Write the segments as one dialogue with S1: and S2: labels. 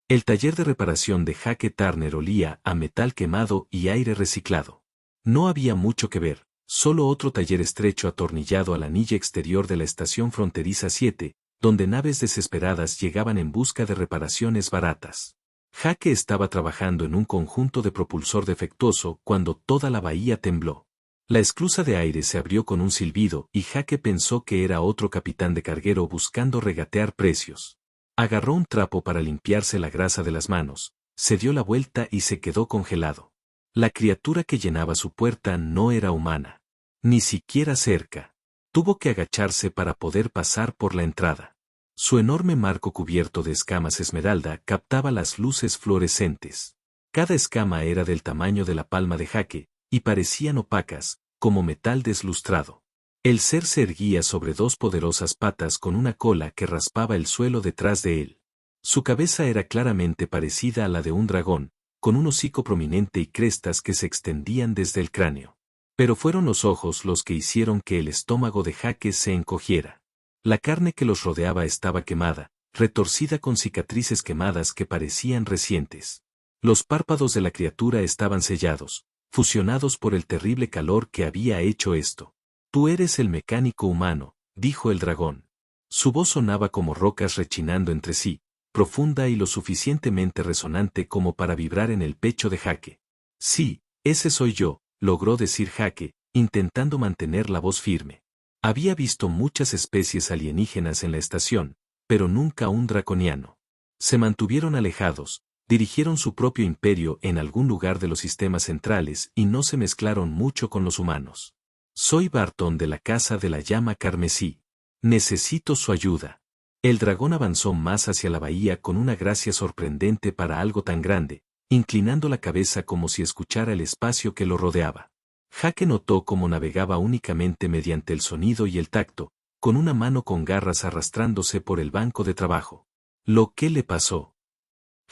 S1: El taller de reparación de Jake Turner olía a metal quemado y aire reciclado. No había mucho que ver, solo otro taller estrecho atornillado al anillo exterior de la estación fronteriza 7, donde naves desesperadas llegaban en busca de reparaciones baratas. Jake estaba trabajando en un conjunto de propulsor defectuoso cuando toda la bahía tembló. La esclusa de aire se abrió con un silbido y Jake pensó que era otro capitán de carguero buscando regatear precios. Agarró un trapo para limpiarse la grasa de las manos, se dio la vuelta y se quedó congelado. La criatura que llenaba su puerta no era humana. Ni siquiera cerca. Tuvo que agacharse para poder pasar por la entrada. Su enorme marco cubierto de escamas esmeralda captaba las luces fluorescentes. Cada escama era del tamaño de la palma de Jake, y parecían opacas, como metal deslustrado. El ser se erguía sobre dos poderosas patas con una cola que raspaba el suelo detrás de él. Su cabeza era claramente parecida a la de un dragón, con un hocico prominente y crestas que se extendían desde el cráneo. Pero fueron los ojos los que hicieron que el estómago de Jake se encogiera. La carne que los rodeaba estaba quemada, retorcida con cicatrices quemadas que parecían recientes. Los párpados de la criatura estaban sellados, fusionados por el terrible calor que había hecho esto. Tú eres el mecánico humano, dijo el dragón. Su voz sonaba como rocas rechinando entre sí, profunda y lo suficientemente resonante como para vibrar en el pecho de Jake. Sí, ese soy yo, logró decir Jake, intentando mantener la voz firme. Había visto muchas especies alienígenas en la estación, pero nunca un draconiano. Se mantuvieron alejados, dirigieron su propio imperio en algún lugar de los sistemas centrales y no se mezclaron mucho con los humanos. Soy Barton de la Casa de la Llama Carmesí. Necesito su ayuda. El dragón avanzó más hacia la bahía con una gracia sorprendente para algo tan grande, inclinando la cabeza como si escuchara el espacio que lo rodeaba. Jake notó cómo navegaba únicamente mediante el sonido y el tacto, con una mano con garras arrastrándose por el banco de trabajo. ¿Lo que le pasó?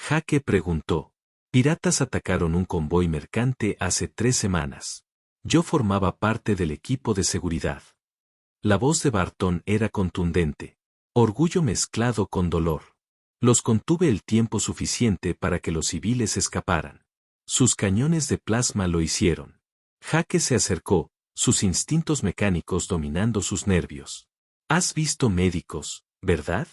S1: Jake preguntó. Piratas atacaron un convoy mercante hace 3 semanas. Yo formaba parte del equipo de seguridad. La voz de Barton era contundente. Orgullo mezclado con dolor. Los contuve el tiempo suficiente para que los civiles escaparan. Sus cañones de plasma lo hicieron. Jake se acercó, sus instintos mecánicos dominando sus nervios. Has visto médicos, ¿verdad?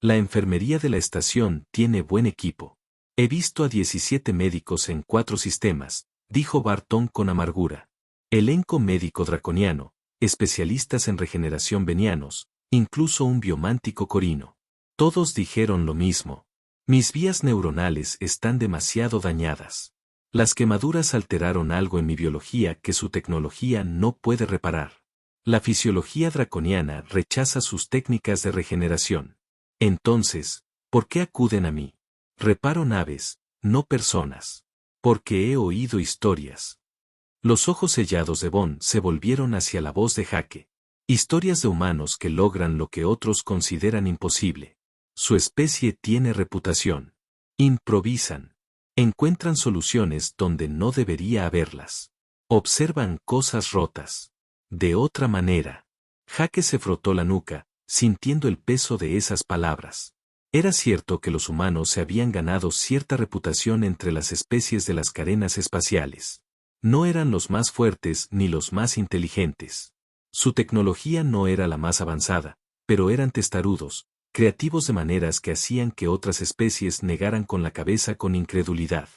S1: La enfermería de la estación tiene buen equipo. He visto a 17 médicos en 4 sistemas, dijo Barton con amargura. Elenco médico draconiano, especialistas en regeneración venianos, incluso un biomántico corino. Todos dijeron lo mismo. Mis vías neuronales están demasiado dañadas. Las quemaduras alteraron algo en mi biología que su tecnología no puede reparar. La fisiología draconiana rechaza sus técnicas de regeneración. Entonces, ¿por qué acuden a mí? Reparo naves, no personas. Porque he oído historias. Los ojos sellados de Bond se volvieron hacia la voz de Jake. Historias de humanos que logran lo que otros consideran imposible. Su especie tiene reputación. Improvisan. Encuentran soluciones donde no debería haberlas. Observan cosas rotas. De otra manera. Jake se frotó la nuca, sintiendo el peso de esas palabras. Era cierto que los humanos se habían ganado cierta reputación entre las especies de las cadenas espaciales. No eran los más fuertes ni los más inteligentes. Su tecnología no era la más avanzada, pero eran testarudos, creativos de maneras que hacían que otras especies negaran con la cabeza con incredulidad.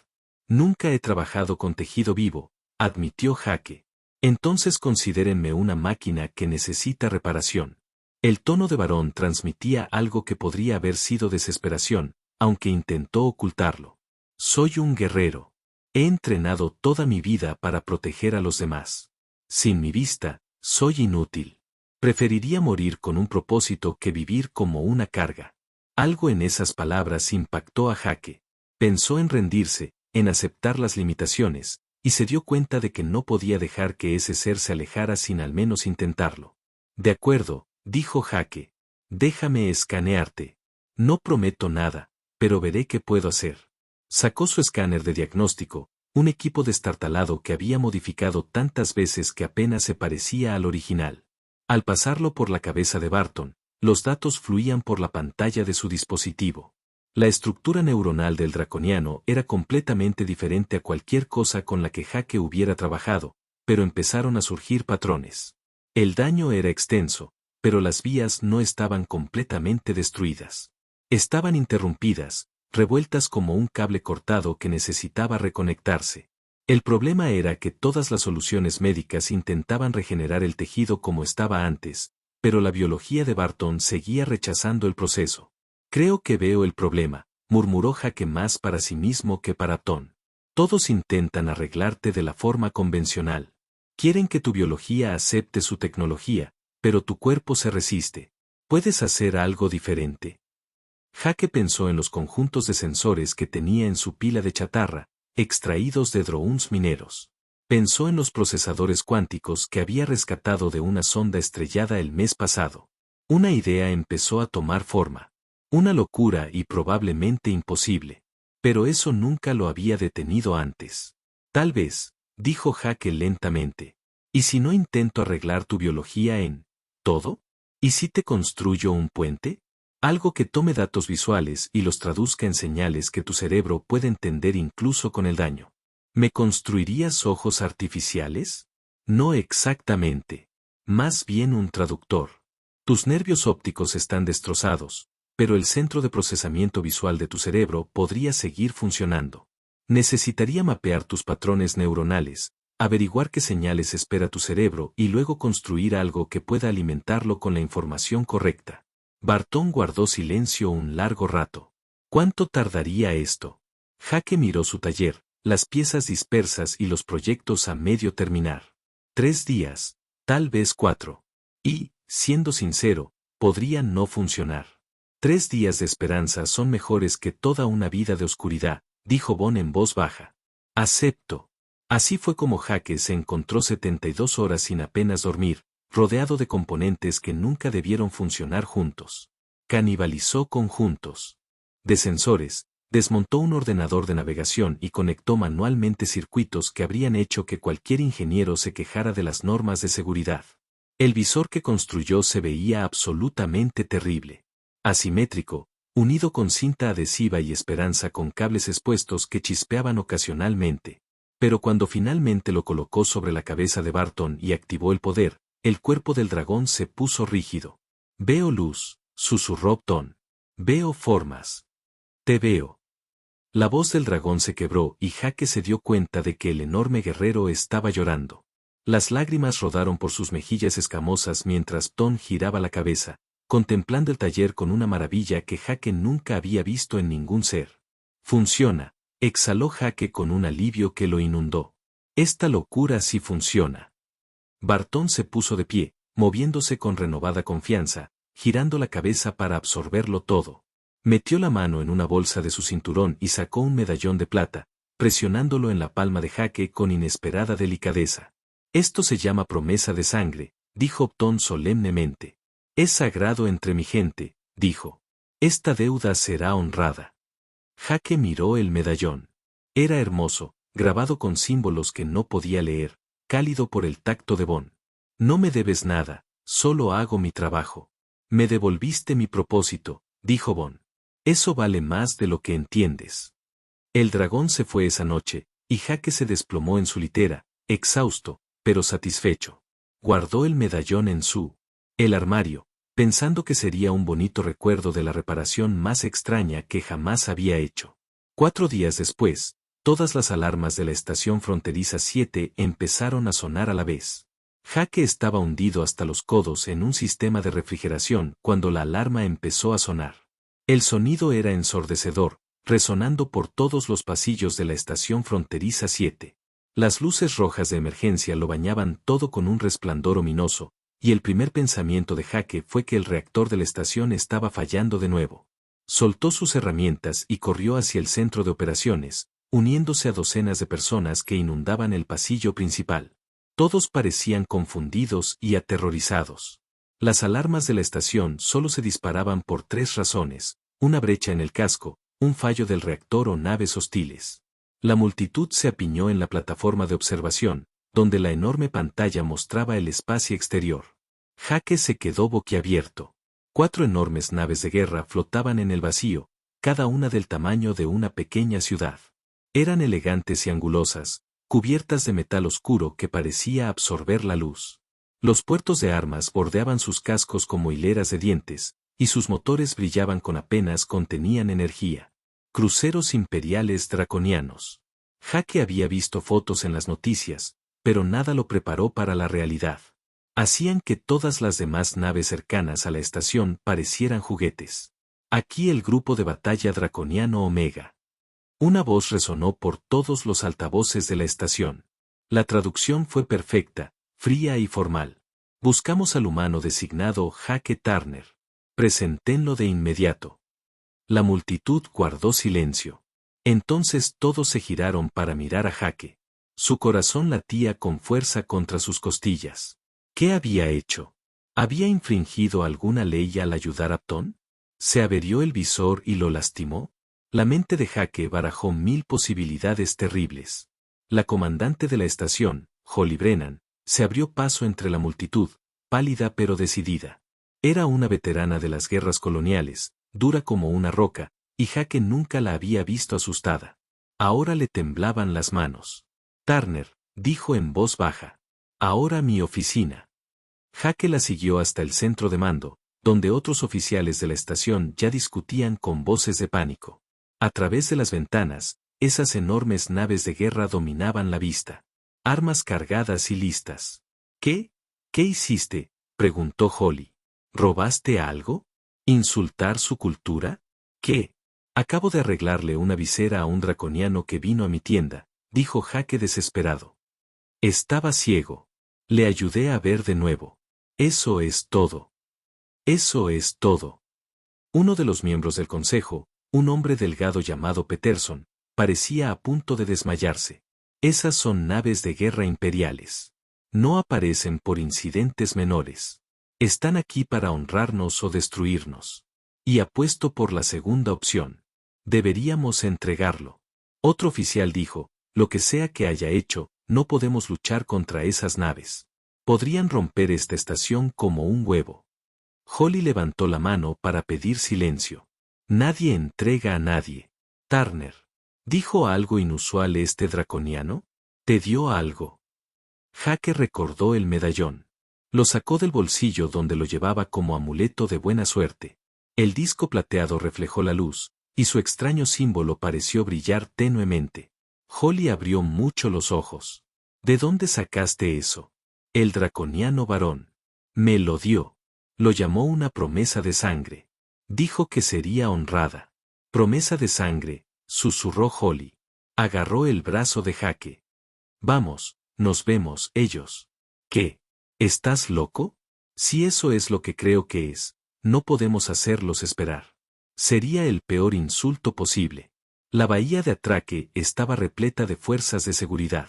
S1: Nunca he trabajado con tejido vivo, admitió Jake. Entonces considérenme una máquina que necesita reparación. El tono de varón transmitía algo que podría haber sido desesperación, aunque intentó ocultarlo. Soy un guerrero. He entrenado toda mi vida para proteger a los demás. Sin mi vista, soy inútil. Preferiría morir con un propósito que vivir como una carga. Algo en esas palabras impactó a Jake. Pensó en rendirse, en aceptar las limitaciones, y se dio cuenta de que no podía dejar que ese ser se alejara sin al menos intentarlo. De acuerdo, dijo Jake. Déjame escanearte. No prometo nada, pero veré qué puedo hacer. Sacó su escáner de diagnóstico, un equipo destartalado que había modificado tantas veces que apenas se parecía al original. Al pasarlo por la cabeza de Barton, los datos fluían por la pantalla de su dispositivo. La estructura neuronal del draconiano era completamente diferente a cualquier cosa con la que Jake hubiera trabajado, pero empezaron a surgir patrones. El daño era extenso, pero las vías no estaban completamente destruidas. Estaban interrumpidas, revueltas como un cable cortado que necesitaba reconectarse. El problema era que todas las soluciones médicas intentaban regenerar el tejido como estaba antes, pero la biología de Barton seguía rechazando el proceso. Creo que veo el problema, murmuró Jake más para sí mismo que para Tom. Todos intentan arreglarte de la forma convencional. Quieren que tu biología acepte su tecnología, pero tu cuerpo se resiste. ¿Puedes hacer algo diferente? Jake pensó en los conjuntos de sensores que tenía en su pila de chatarra, extraídos de drones mineros. Pensó en los procesadores cuánticos que había rescatado de una sonda estrellada el mes pasado. Una idea empezó a tomar forma. Una locura y probablemente imposible. Pero eso nunca lo había detenido antes. Tal vez, dijo Jake lentamente. ¿Y si no intento arreglar tu biología en todo? ¿Y si te construyo un puente? Algo que tome datos visuales y los traduzca en señales que tu cerebro puede entender incluso con el daño. ¿Me construirías ojos artificiales? No exactamente. Más bien un traductor. Tus nervios ópticos están destrozados, pero el centro de procesamiento visual de tu cerebro podría seguir funcionando. Necesitaría mapear tus patrones neuronales, averiguar qué señales espera tu cerebro y luego construir algo que pueda alimentarlo con la información correcta. Barton guardó silencio un largo rato. ¿Cuánto tardaría esto? Jake miró su taller, las piezas dispersas y los proyectos a medio terminar. 3 días, tal vez 4. Y, siendo sincero, podría no funcionar. 3 días de esperanza son mejores que toda una vida de oscuridad, dijo Bon en voz baja. Acepto. Así fue como Jake se encontró 72 horas sin apenas dormir, rodeado de componentes que nunca debieron funcionar juntos. Canibalizó conjuntos de sensores, desmontó un ordenador de navegación y conectó manualmente circuitos que habrían hecho que cualquier ingeniero se quejara de las normas de seguridad. El visor que construyó se veía absolutamente terrible. Asimétrico, unido con cinta adhesiva y esperanza con cables expuestos que chispeaban ocasionalmente. Pero cuando finalmente lo colocó sobre la cabeza de Barton y activó el poder, el cuerpo del dragón se puso rígido. Veo luz, susurró Tom. Veo formas. Te veo. La voz del dragón se quebró y Jake se dio cuenta de que el enorme guerrero estaba llorando. Las lágrimas rodaron por sus mejillas escamosas mientras Tom giraba la cabeza, contemplando el taller con una maravilla que Jake nunca había visto en ningún ser. Funciona, exhaló Jake con un alivio que lo inundó. Esta locura sí funciona. Barton se puso de pie, moviéndose con renovada confianza, girando la cabeza para absorberlo todo. Metió la mano en una bolsa de su cinturón y sacó un medallón de plata, presionándolo en la palma de Jake con inesperada delicadeza. Esto se llama promesa de sangre, dijo Tom solemnemente. Es sagrado entre mi gente, dijo. Esta deuda será honrada. Jake miró el medallón. Era hermoso, grabado con símbolos que no podía leer, cálido por el tacto de Bon. No me debes nada, solo hago mi trabajo. Me devolviste mi propósito, dijo Bon. Eso vale más de lo que entiendes. El dragón se fue esa noche, y Jake se desplomó en su litera, exhausto, pero satisfecho. Guardó el medallón en el armario, pensando que sería un bonito recuerdo de la reparación más extraña que jamás había hecho. 4 días después, todas las alarmas de la estación fronteriza 7 empezaron a sonar a la vez. Jake estaba hundido hasta los codos en un sistema de refrigeración cuando la alarma empezó a sonar. El sonido era ensordecedor, resonando por todos los pasillos de la estación fronteriza 7. Las luces rojas de emergencia lo bañaban todo con un resplandor ominoso, y el primer pensamiento de Jake fue que el reactor de la estación estaba fallando de nuevo. Soltó sus herramientas y corrió hacia el centro de operaciones, uniéndose a docenas de personas que inundaban el pasillo principal. Todos parecían confundidos y aterrorizados. Las alarmas de la estación solo se disparaban por 3 razones: una brecha en el casco, un fallo del reactor o naves hostiles. La multitud se apiñó en la plataforma de observación, donde la enorme pantalla mostraba el espacio exterior. Jake se quedó boquiabierto. 4 enormes naves de guerra flotaban en el vacío, cada una del tamaño de una pequeña ciudad. Eran elegantes y angulosas, cubiertas de metal oscuro que parecía absorber la luz. Los puertos de armas bordeaban sus cascos como hileras de dientes, y sus motores brillaban con apenas contenían energía. Cruceros imperiales draconianos. Jake había visto fotos en las noticias, pero nada lo preparó para la realidad. Hacían que todas las demás naves cercanas a la estación parecieran juguetes. Aquí el grupo de batalla draconiano Omega. Una voz resonó por todos los altavoces de la estación. La traducción fue perfecta, fría y formal. Buscamos al humano designado Jake Turner. Preséntenlo de inmediato. La multitud guardó silencio. Entonces todos se giraron para mirar a Jake. Su corazón latía con fuerza contra sus costillas. ¿Qué había hecho? ¿Había infringido alguna ley al ayudar a Pton? ¿Se averió el visor y lo lastimó? La mente de Jake barajó 1000 posibilidades terribles. La comandante de la estación, Holly Brennan, se abrió paso entre la multitud, pálida pero decidida. Era una veterana de las guerras coloniales, dura como una roca, y Jake nunca la había visto asustada. Ahora le temblaban las manos. Turner, dijo en voz baja. Ahora mi oficina. Jake la siguió hasta el centro de mando, donde otros oficiales de la estación ya discutían con voces de pánico. A través de las ventanas, esas enormes naves de guerra dominaban la vista. Armas cargadas y listas. ¿Qué? ¿Qué hiciste?, preguntó Holly. ¿Robaste algo? ¿Insultar su cultura? ¿Qué? Acabo de arreglarle una visera a un draconiano que vino a mi tienda, dijo Jake desesperado. Estaba ciego. Le ayudé a ver de nuevo. Eso es todo. Eso es todo. Uno de los miembros del consejo, un hombre delgado llamado Peterson, parecía a punto de desmayarse. Esas son naves de guerra imperiales. No aparecen por incidentes menores. Están aquí para honrarnos o destruirnos. Y apuesto por la segunda opción. Deberíamos entregarlo. Otro oficial dijo, lo que sea que haya hecho, no podemos luchar contra esas naves. Podrían romper esta estación como un huevo. Holly levantó la mano para pedir silencio. Nadie entrega a nadie. Turner. ¿Dijo algo inusual este draconiano? ¿Te dio algo? Jake recordó el medallón. Lo sacó del bolsillo donde lo llevaba como amuleto de buena suerte. El disco plateado reflejó la luz, y su extraño símbolo pareció brillar tenuemente. Holly abrió mucho los ojos. ¿De dónde sacaste eso? El draconiano varón. Me lo dio. Lo llamó una promesa de sangre. Dijo que sería honrada. Promesa de sangre, susurró Holly. Agarró el brazo de Jake. Vamos, nos vemos, ellos. ¿Qué? ¿Estás loco? Si eso es lo que creo que es, no podemos hacerlos esperar. Sería el peor insulto posible. La bahía de atraque estaba repleta de fuerzas de seguridad.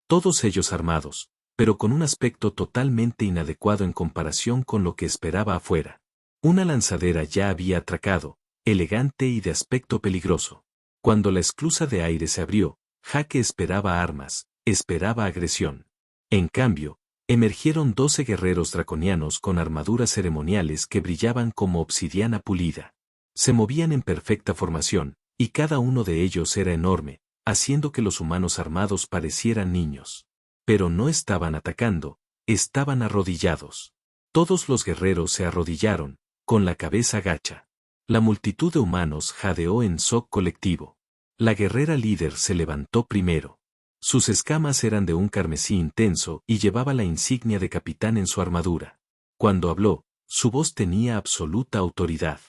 S1: Todos ellos armados, pero con un aspecto totalmente inadecuado en comparación con lo que esperaba afuera. Una lanzadera ya había atracado, elegante y de aspecto peligroso. Cuando la esclusa de aire se abrió, Jake esperaba armas, esperaba agresión. En cambio, emergieron 12 guerreros draconianos con armaduras ceremoniales que brillaban como obsidiana pulida. Se movían en perfecta formación, y cada uno de ellos era enorme, haciendo que los humanos armados parecieran niños. Pero no estaban atacando, estaban arrodillados. Todos los guerreros se arrodillaron, con la cabeza gacha. La multitud de humanos jadeó en shock colectivo. La guerrera líder se levantó primero. Sus escamas eran de un carmesí intenso y llevaba la insignia de capitán en su armadura. Cuando habló, su voz tenía absoluta autoridad.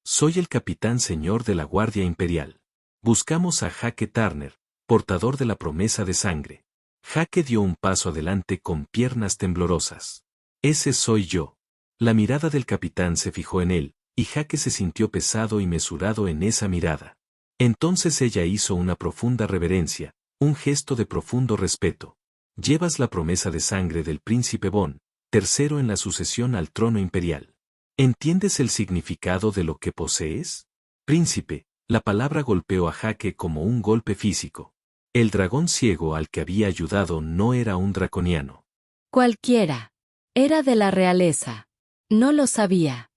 S1: Soy el capitán señor de la Guardia Imperial. Buscamos a Jake Turner, portador de la promesa de sangre. Jake dio un paso adelante con piernas temblorosas. Ese soy yo. La mirada del capitán se fijó en él, y Jake se sintió pesado y mesurado en esa mirada. Entonces ella hizo una profunda reverencia, un gesto de profundo respeto. Llevas la promesa de sangre del príncipe Von, tercero en la sucesión al trono imperial. ¿Entiendes el significado de lo que posees? Príncipe, la palabra golpeó a Jake como un golpe físico. El dragón ciego al que había ayudado no era un draconiano.
S2: Cualquiera. Era de la realeza. No lo sabía.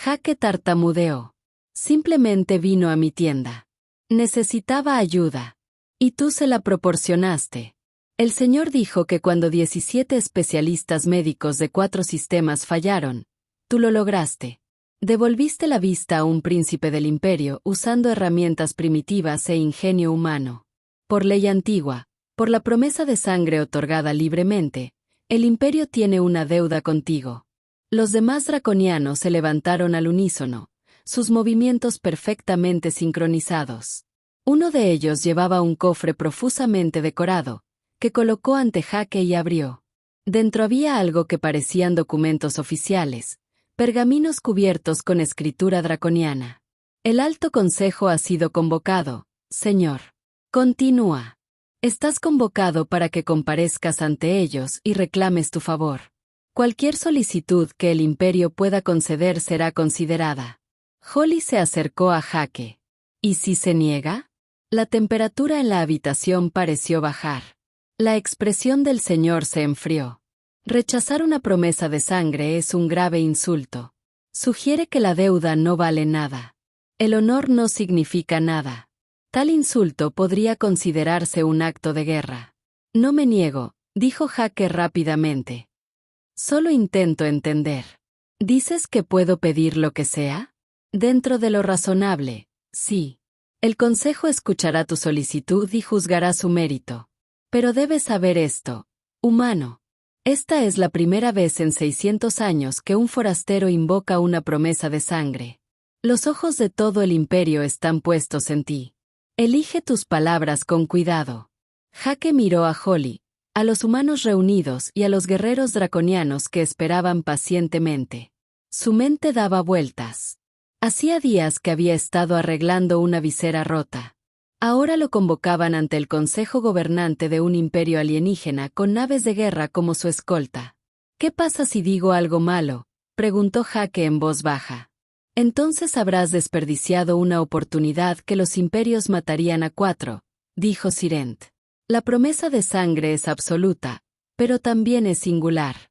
S2: Jake tartamudeó. Simplemente vino a mi tienda. Necesitaba ayuda. Y tú se la proporcionaste. El señor dijo que cuando 17 especialistas médicos de 4 sistemas fallaron, tú lo lograste. Devolviste la vista a un príncipe del imperio usando herramientas primitivas e ingenio humano. Por ley antigua, por la promesa de sangre otorgada libremente, el imperio tiene una deuda contigo. Los demás draconianos se levantaron al unísono, sus movimientos perfectamente sincronizados. Uno de ellos llevaba un cofre profusamente decorado, que colocó ante Jake y abrió. Dentro había algo que parecían documentos oficiales, pergaminos cubiertos con escritura draconiana. El Alto Consejo ha sido convocado, señor. Continúa. Estás convocado para que comparezcas ante ellos y reclames tu favor. Cualquier solicitud que el imperio pueda conceder será considerada. Holly se acercó a Jake. ¿Y si se niega? La temperatura en la habitación pareció bajar. La expresión del señor se enfrió. Rechazar una promesa de sangre es un grave insulto. Sugiere que la deuda no vale nada. El honor no significa nada. Tal insulto podría considerarse un acto de guerra. No me niego, dijo Jake rápidamente. Solo intento entender. ¿Dices que puedo pedir lo que sea? Dentro de lo razonable, sí. El consejo escuchará tu solicitud y juzgará su mérito. Pero debes saber esto, humano. Esta es la primera vez en 600 años que un forastero invoca una promesa de sangre. Los ojos de todo el imperio están puestos en ti. Elige tus palabras con cuidado. Jake miró a Holly, a los humanos reunidos y a los guerreros draconianos que esperaban pacientemente. Su mente daba vueltas. Hacía días que había estado arreglando una visera rota. Ahora lo convocaban ante el Consejo Gobernante de un imperio alienígena con naves de guerra como su escolta. ¿Qué pasa si digo algo malo?, preguntó Jake en voz baja. Entonces habrás desperdiciado una oportunidad que los imperios matarían a 4, dijo Sirent. La promesa de sangre es absoluta, pero también es singular.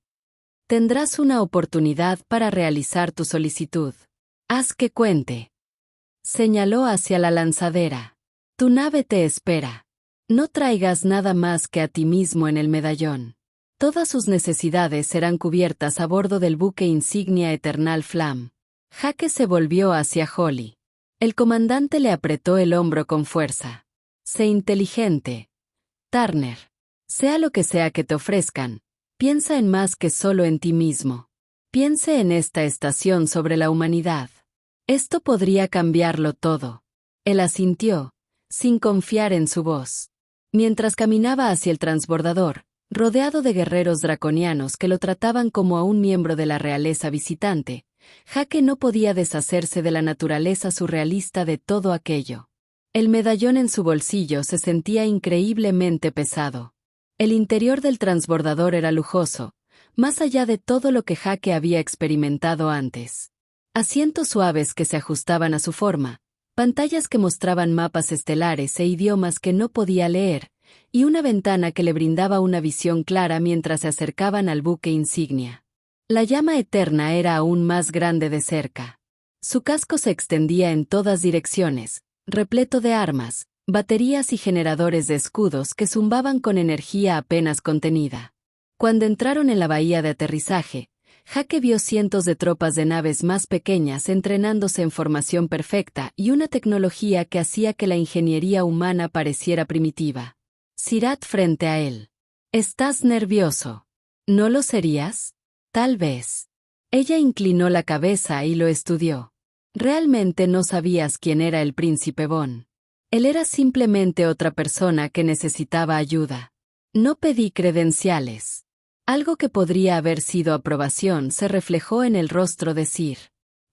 S2: Tendrás una oportunidad para realizar tu solicitud. Haz que cuente. Señaló hacia la lanzadera. Tu nave te espera. No traigas nada más que a ti mismo en el medallón. Todas sus necesidades serán cubiertas a bordo del buque insignia Eternal Flam. Jake se volvió hacia Holly. El comandante le apretó el hombro con fuerza. Sé inteligente, Turner. Sea lo que sea que te ofrezcan, piensa en más que solo en ti mismo. Piense en esta estación sobre la humanidad. Esto podría cambiarlo todo. Él asintió, sin confiar en su voz. Mientras caminaba hacia el transbordador, rodeado de guerreros draconianos que lo trataban como a un miembro de la realeza visitante, Jake no podía deshacerse de la naturaleza surrealista de todo aquello. El medallón en su bolsillo se sentía increíblemente pesado. El interior del transbordador era lujoso, más allá de todo lo que Jake había experimentado antes. Asientos suaves que se ajustaban a su forma, pantallas que mostraban mapas estelares e idiomas que no podía leer, y una ventana que le brindaba una visión clara mientras se acercaban al buque insignia. La llama eterna era aún más grande de cerca. Su casco se extendía en todas direcciones, repleto de armas, baterías y generadores de escudos que zumbaban con energía apenas contenida. Cuando entraron en la bahía de aterrizaje, Jake vio cientos de tropas de naves más pequeñas entrenándose en formación perfecta y una tecnología que hacía que la ingeniería humana pareciera primitiva. Sirat frente a él. ¿Estás nervioso? ¿No lo serías? Tal vez. Ella inclinó la cabeza y lo estudió. Realmente no sabías quién era el príncipe Von. Él era simplemente otra persona que necesitaba ayuda. No pedí credenciales. Algo que podría haber sido aprobación se reflejó en el rostro de Sir.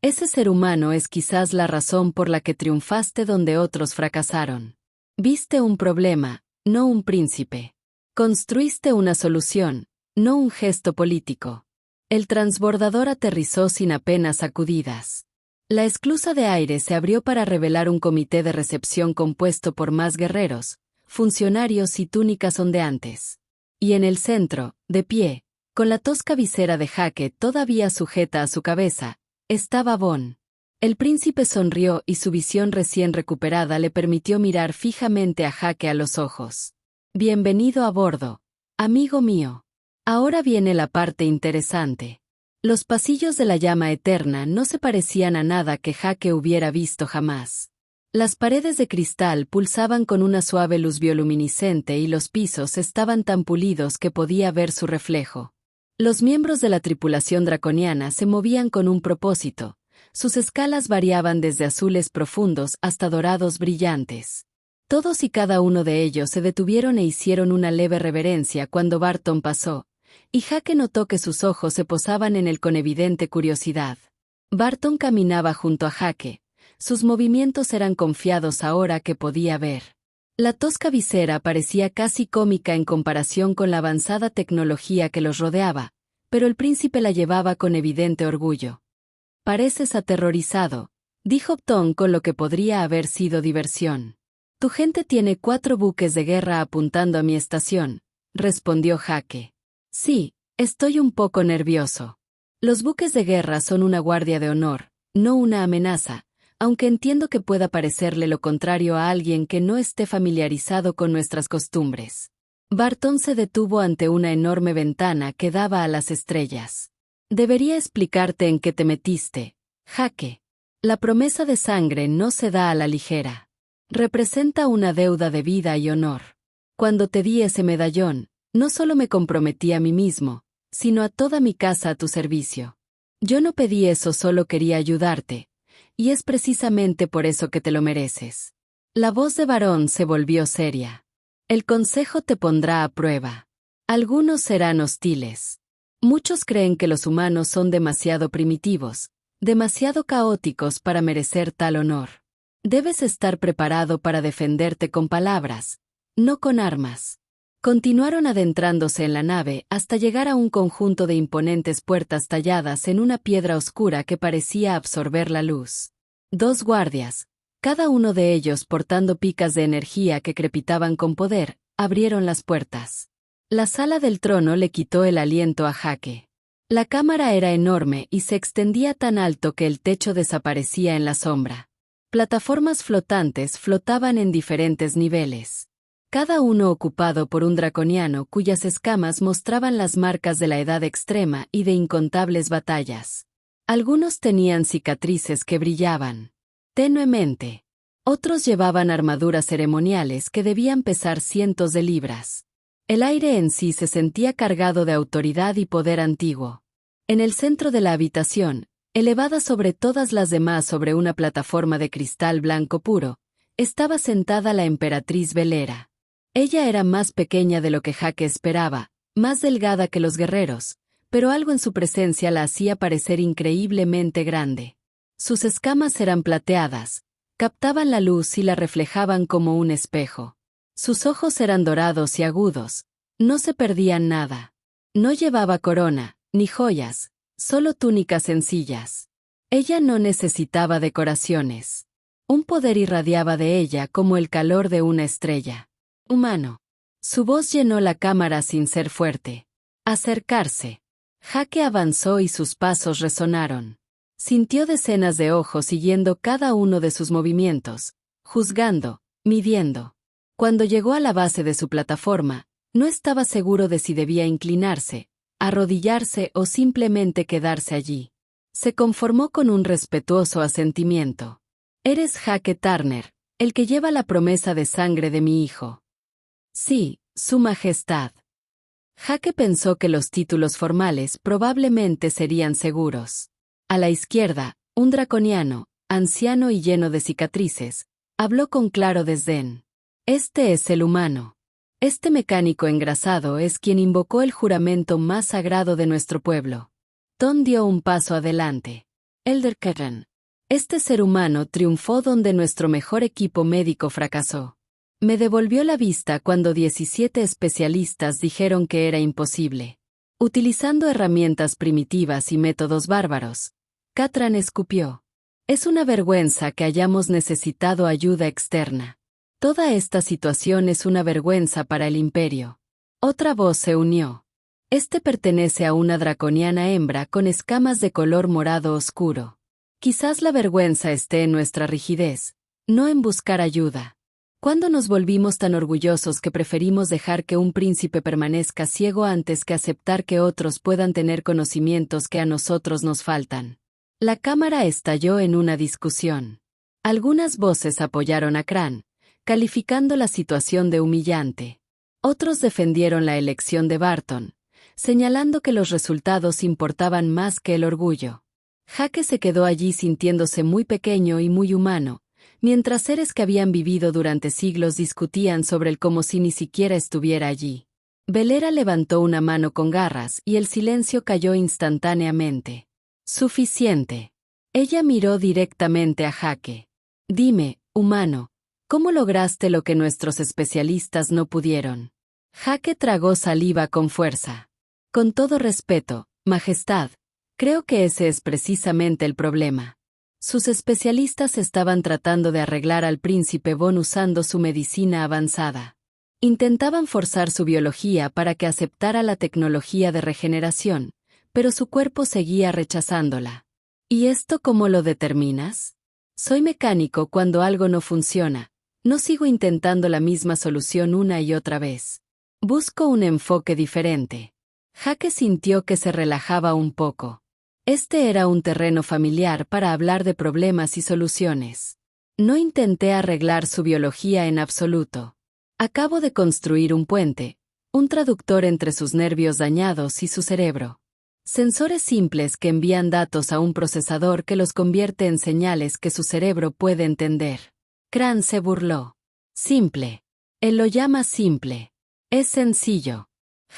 S2: Ese ser humano es quizás la razón por la que triunfaste donde otros fracasaron. Viste un problema, no un príncipe. Construiste una solución, no un gesto político. El transbordador aterrizó sin apenas sacudidas. La esclusa de aire se abrió para revelar un comité de recepción compuesto por más guerreros, funcionarios y túnicas ondeantes. Y en el centro, de pie, con la tosca visera de Jake todavía sujeta a su cabeza, estaba Von. El príncipe sonrió y su visión recién recuperada le permitió mirar fijamente a Jake a los ojos. Bienvenido a bordo, amigo mío. Ahora viene la parte interesante. Los pasillos de la llama eterna no se parecían a nada que Jake hubiera visto jamás. Las paredes de cristal pulsaban con una suave luz bioluminiscente y los pisos estaban tan pulidos que podía ver su reflejo. Los miembros de la tripulación draconiana se movían con un propósito. Sus escalas variaban desde azules profundos hasta dorados brillantes. Todos y cada uno de ellos se detuvieron e hicieron una leve reverencia cuando Barton pasó, y Jake notó que sus ojos se posaban en él con evidente curiosidad. Barton caminaba junto a Jake. Sus movimientos eran confiados ahora que podía ver. La tosca visera parecía casi cómica en comparación con la avanzada tecnología que los rodeaba, pero el príncipe la llevaba con evidente orgullo. «Pareces aterrorizado», dijo Tom con lo que podría haber sido diversión. «Tu gente tiene 4 buques de guerra apuntando a mi estación», respondió Jake. «Sí, estoy un poco nervioso. Los buques de guerra son una guardia de honor, no una amenaza, aunque entiendo que pueda parecerle lo contrario a alguien que no esté familiarizado con nuestras costumbres». Barton se detuvo ante una enorme ventana que daba a las estrellas. «Debería explicarte en qué te metiste, Jake. La promesa de sangre no se da a la ligera. Representa una deuda de vida y honor. Cuando te di ese medallón, no solo me comprometí a mí mismo, sino a toda mi casa a tu servicio. Yo no pedí eso, solo quería ayudarte, y es precisamente por eso que te lo mereces». La voz de Barón se volvió seria. «El consejo te pondrá a prueba. Algunos serán hostiles. Muchos creen que los humanos son demasiado primitivos, demasiado caóticos para merecer tal honor. Debes estar preparado para defenderte con palabras, no con armas». Continuaron adentrándose en la nave hasta llegar a un conjunto de imponentes puertas talladas en una piedra oscura que parecía absorber la luz. 2 guardias, cada uno de ellos portando picas de energía que crepitaban con poder, abrieron las puertas. La sala del trono le quitó el aliento a Jake. La cámara era enorme y se extendía tan alto que el techo desaparecía en la sombra. Plataformas flotantes flotaban en diferentes niveles. Cada uno ocupado por un draconiano cuyas escamas mostraban las marcas de la edad extrema y de incontables batallas. Algunos tenían cicatrices que brillaban tenuemente. Otros llevaban armaduras ceremoniales que debían pesar cientos de libras. El aire en sí se sentía cargado de autoridad y poder antiguo. En el centro de la habitación, elevada sobre todas las demás sobre una plataforma de cristal blanco puro, estaba sentada la emperatriz Velera. Ella era más pequeña de lo que Jake esperaba, más delgada que los guerreros, pero algo en su presencia la hacía parecer increíblemente grande. Sus escamas eran plateadas, captaban la luz y la reflejaban como un espejo. Sus ojos eran dorados y agudos, no se perdían nada. No llevaba corona, ni joyas, solo túnicas sencillas. Ella no necesitaba decoraciones. Un poder irradiaba de ella como el calor de una estrella. Humano. Su voz llenó la cámara sin ser fuerte. Acercarse. Jake avanzó y sus pasos resonaron. Sintió decenas de ojos siguiendo cada uno de sus movimientos, juzgando, midiendo. Cuando llegó a la base de su plataforma, no estaba seguro de si debía inclinarse, arrodillarse o simplemente quedarse allí. Se conformó con un respetuoso asentimiento. «Eres Jake Turner, el que lleva la promesa de sangre de mi hijo». «Sí, Su Majestad». Jake pensó que los títulos formales probablemente serían seguros. A la izquierda, un draconiano, anciano y lleno de cicatrices, habló con claro desdén. «Este es el humano. Este mecánico engrasado es quien invocó el juramento más sagrado de nuestro pueblo». Tom dio un paso adelante. «Elder Karen. Este ser humano triunfó donde nuestro mejor equipo médico fracasó. Me devolvió la vista cuando 17 especialistas dijeron que era imposible. Utilizando herramientas primitivas y métodos bárbaros». Catran escupió. «Es una vergüenza que hayamos necesitado ayuda externa. Toda esta situación es una vergüenza para el imperio». Otra voz se unió. «Este pertenece a una draconiana hembra con escamas de color morado oscuro. Quizás la vergüenza esté en nuestra rigidez, no en buscar ayuda. ¿Cuándo nos volvimos tan orgullosos que preferimos dejar que un príncipe permanezca ciego antes que aceptar que otros puedan tener conocimientos que a nosotros nos faltan? La cámara estalló en una discusión. Algunas voces apoyaron a Cran, calificando la situación de humillante. Otros defendieron la elección de Barton, señalando que los resultados importaban más que el orgullo. Jake se quedó allí sintiéndose muy pequeño y muy humano, mientras seres que habían vivido durante siglos discutían sobre él como si ni siquiera estuviera allí. Velera levantó una mano con garras y el silencio cayó instantáneamente. Suficiente. Ella miró directamente a Jake. Dime, humano, ¿cómo lograste lo que nuestros especialistas no pudieron? Jake tragó saliva con fuerza. Con todo respeto, Majestad, creo que ese es precisamente el problema. Sus especialistas estaban tratando de arreglar al príncipe Von usando su medicina avanzada. Intentaban forzar su biología para que aceptara la tecnología de regeneración, pero su cuerpo seguía rechazándola. ¿Y esto cómo lo determinas? Soy mecánico cuando algo no funciona. No sigo intentando la misma solución una y otra vez. Busco un enfoque diferente. Jake sintió que se relajaba un poco. Este era un terreno familiar para hablar de problemas y soluciones. No intenté arreglar su biología en absoluto. Acabo de construir un puente, un traductor entre sus nervios dañados y su cerebro. Sensores simples que envían datos a un procesador que los convierte en señales que su cerebro puede entender. Cran se burló. Simple. Él lo llama simple. Es sencillo.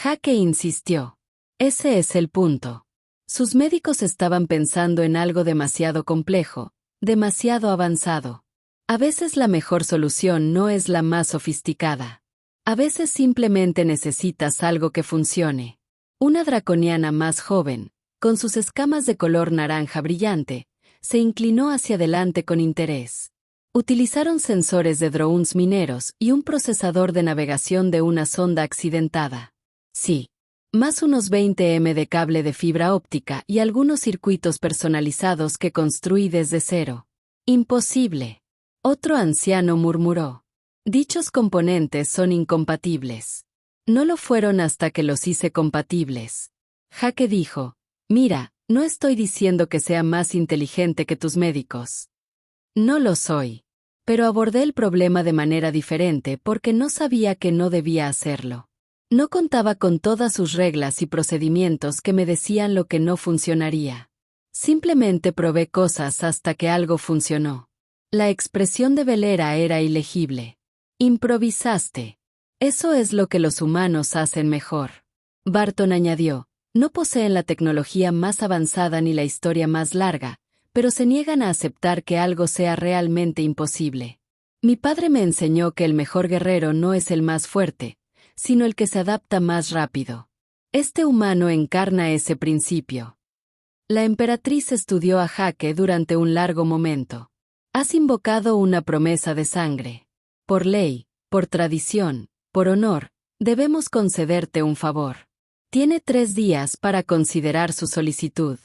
S2: Jake insistió. Ese es el punto. Sus médicos estaban pensando en algo demasiado complejo, demasiado avanzado. A veces la mejor solución no es la más sofisticada. A veces simplemente necesitas algo que funcione. Una draconiana más joven, con sus escamas de color naranja brillante, se inclinó hacia adelante con interés. Utilizaron sensores de drones mineros y un procesador de navegación de una sonda accidentada. Sí. Más unos 20 m de cable de fibra óptica y algunos circuitos personalizados que construí desde cero. Imposible. Otro anciano murmuró. Dichos componentes son incompatibles. No lo fueron hasta que los hice compatibles. Jake dijo, mira, no estoy diciendo que sea más inteligente que tus médicos. No lo soy. Pero abordé el problema de manera diferente porque no sabía que no debía hacerlo. No contaba con todas sus reglas y procedimientos que me decían lo que no funcionaría. Simplemente probé cosas hasta que algo funcionó. La expresión de Velera era ilegible. Improvisaste. Eso es lo que los humanos hacen mejor. Barton añadió, no poseen la tecnología más avanzada ni la historia más larga, pero se niegan a aceptar que algo sea realmente imposible. Mi padre me enseñó que el mejor guerrero no es el más fuerte, sino el que se adapta más rápido. Este humano encarna ese principio. La emperatriz estudió a Jake durante un largo momento. Has invocado una promesa de sangre. Por ley, por tradición, por honor, debemos concederte un favor. Tiene 3 días para considerar su solicitud.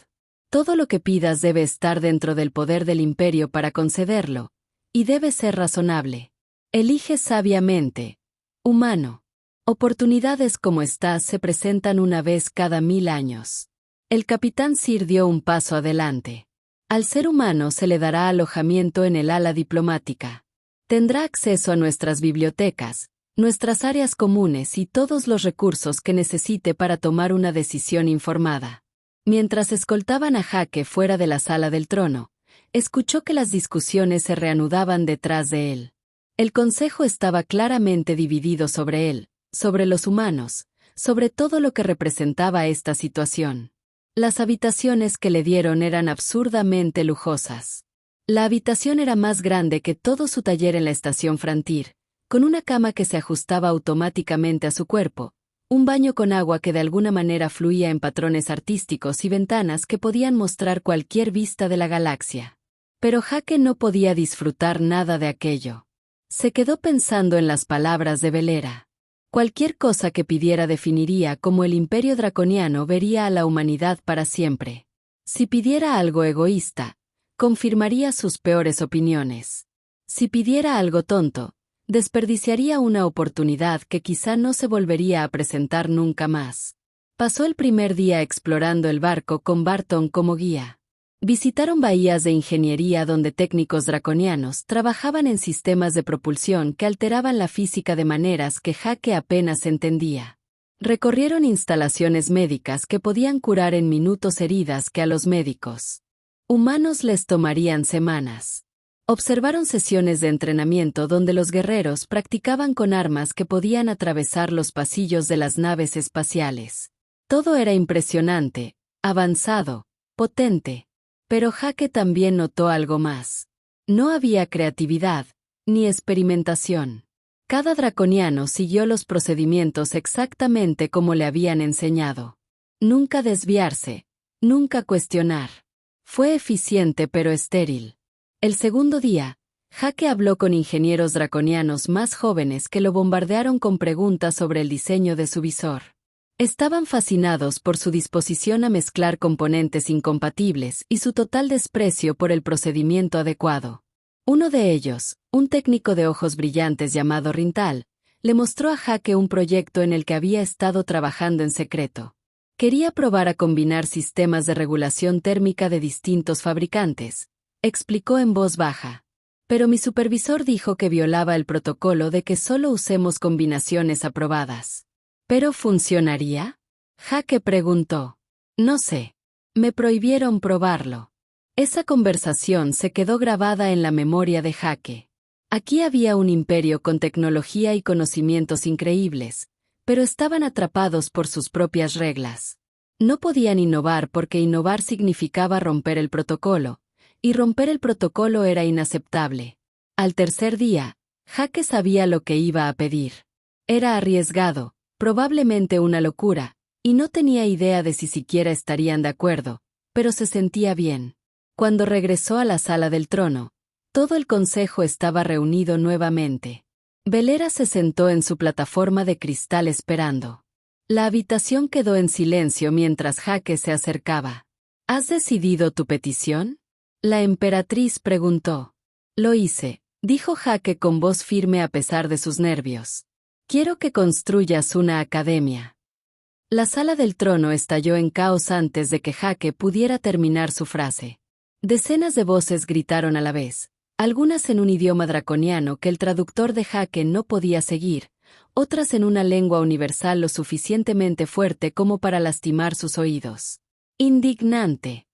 S2: Todo lo que pidas debe estar dentro del poder del imperio para concederlo, y debe ser razonable. Elige sabiamente. Humano. Oportunidades como estas se presentan una vez cada 1000 años. El capitán Sir dio un paso adelante. Al ser humano se le dará alojamiento en el ala diplomática. Tendrá acceso a nuestras bibliotecas, nuestras áreas comunes y todos los recursos que necesite para tomar una decisión informada. Mientras escoltaban a Jake fuera de la sala del trono, escuchó que las discusiones se reanudaban detrás de él. El consejo estaba claramente dividido sobre él, sobre los humanos, sobre todo lo que representaba esta situación. Las habitaciones que le dieron eran absurdamente lujosas. La habitación era más grande que todo su taller en la estación Frontier, con una cama que se ajustaba automáticamente a su cuerpo, un baño con agua que de alguna manera fluía en patrones artísticos y ventanas que podían mostrar cualquier vista de la galaxia. Pero Jake no podía disfrutar nada de aquello. Se quedó pensando en las palabras de Velera. Cualquier cosa que pidiera definiría cómo el imperio draconiano vería a la humanidad para siempre. Si pidiera algo egoísta, confirmaría sus peores opiniones. Si pidiera algo tonto, desperdiciaría una oportunidad que quizá no se volvería a presentar nunca más. Pasó el primer día explorando el barco con Barton como guía. Visitaron bahías de ingeniería donde técnicos draconianos trabajaban en sistemas de propulsión que alteraban la física de maneras que Jake apenas entendía. Recorrieron instalaciones médicas que podían curar en minutos heridas que a los médicos humanos les tomarían semanas. Observaron sesiones de entrenamiento donde los guerreros practicaban con armas que podían atravesar los pasillos de las naves espaciales. Todo era impresionante, avanzado, potente. Pero Jake también notó algo más. No había creatividad, ni experimentación. Cada draconiano siguió los procedimientos exactamente como le habían enseñado. Nunca desviarse, nunca cuestionar. Fue eficiente pero estéril. El segundo día, Jake habló con ingenieros draconianos más jóvenes que lo bombardearon con preguntas sobre el diseño de su visor. Estaban fascinados por su disposición a mezclar componentes incompatibles y su total desprecio por el procedimiento adecuado. Uno de ellos, un técnico de ojos brillantes llamado Rintal, le mostró a Jake un proyecto en el que había estado trabajando en secreto. Quería probar a combinar sistemas de regulación térmica de distintos fabricantes, explicó en voz baja. Pero mi supervisor dijo que violaba el protocolo de que solo usemos combinaciones aprobadas. ¿Pero funcionaría? Jake preguntó. No sé. Me prohibieron probarlo. Esa conversación se quedó grabada en la memoria de Jake. Aquí había un imperio con tecnología y conocimientos increíbles, pero estaban atrapados por sus propias reglas. No podían innovar porque innovar significaba romper el protocolo, y romper el protocolo era inaceptable. Al tercer día, Jake sabía lo que iba a pedir. Era arriesgado, probablemente una locura, y no tenía idea de si siquiera estarían de acuerdo, pero se sentía bien. Cuando regresó a la sala del trono, todo el consejo estaba reunido nuevamente. Velera se sentó en su plataforma de cristal esperando. La habitación quedó en silencio mientras Jake se acercaba. ¿Has decidido tu petición? La emperatriz preguntó. Lo hice, dijo Jake con voz firme a pesar de sus nervios. Quiero que construyas una academia. La sala del trono estalló en caos antes de que Jake pudiera terminar su frase. Decenas de voces gritaron a la vez, algunas en un idioma draconiano que el traductor de Jake no podía seguir, otras en una lengua universal lo suficientemente fuerte como para lastimar sus oídos. Indignante.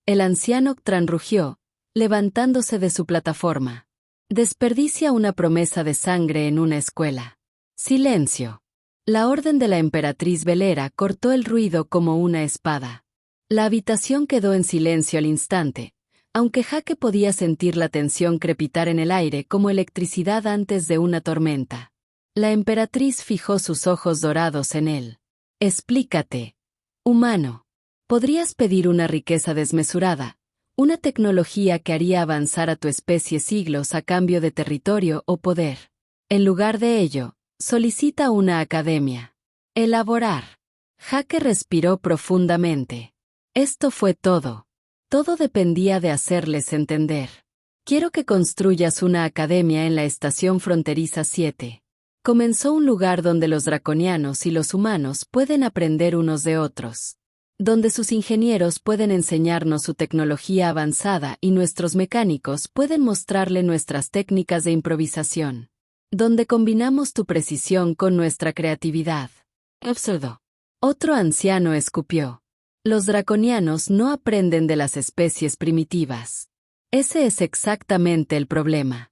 S2: El anciano Ctran rugió, levantándose de su plataforma. Desperdicia una promesa de sangre en una escuela. Silencio. La orden de la emperatriz Velera cortó el ruido como una espada. La habitación quedó en silencio al instante, aunque Jake podía sentir la tensión crepitar en el aire como electricidad antes de una tormenta. La emperatriz fijó sus ojos dorados en él. Explícate. Humano. Podrías pedir una riqueza desmesurada, una tecnología que haría avanzar a tu especie siglos a cambio de territorio o poder. En lugar de ello, solicita una academia. Elaborar. Jake respiró profundamente. Esto fue todo. Todo dependía de hacerles entender. Quiero que construyas una academia en la estación fronteriza 7. Comenzó un lugar donde los draconianos y los humanos pueden aprender unos de otros. Donde sus ingenieros pueden enseñarnos su tecnología avanzada y nuestros mecánicos pueden mostrarle nuestras técnicas de improvisación. Donde combinamos tu precisión con nuestra creatividad. Absurdo. Otro anciano escupió. Los draconianos no aprenden de las especies primitivas. Ese es exactamente el problema.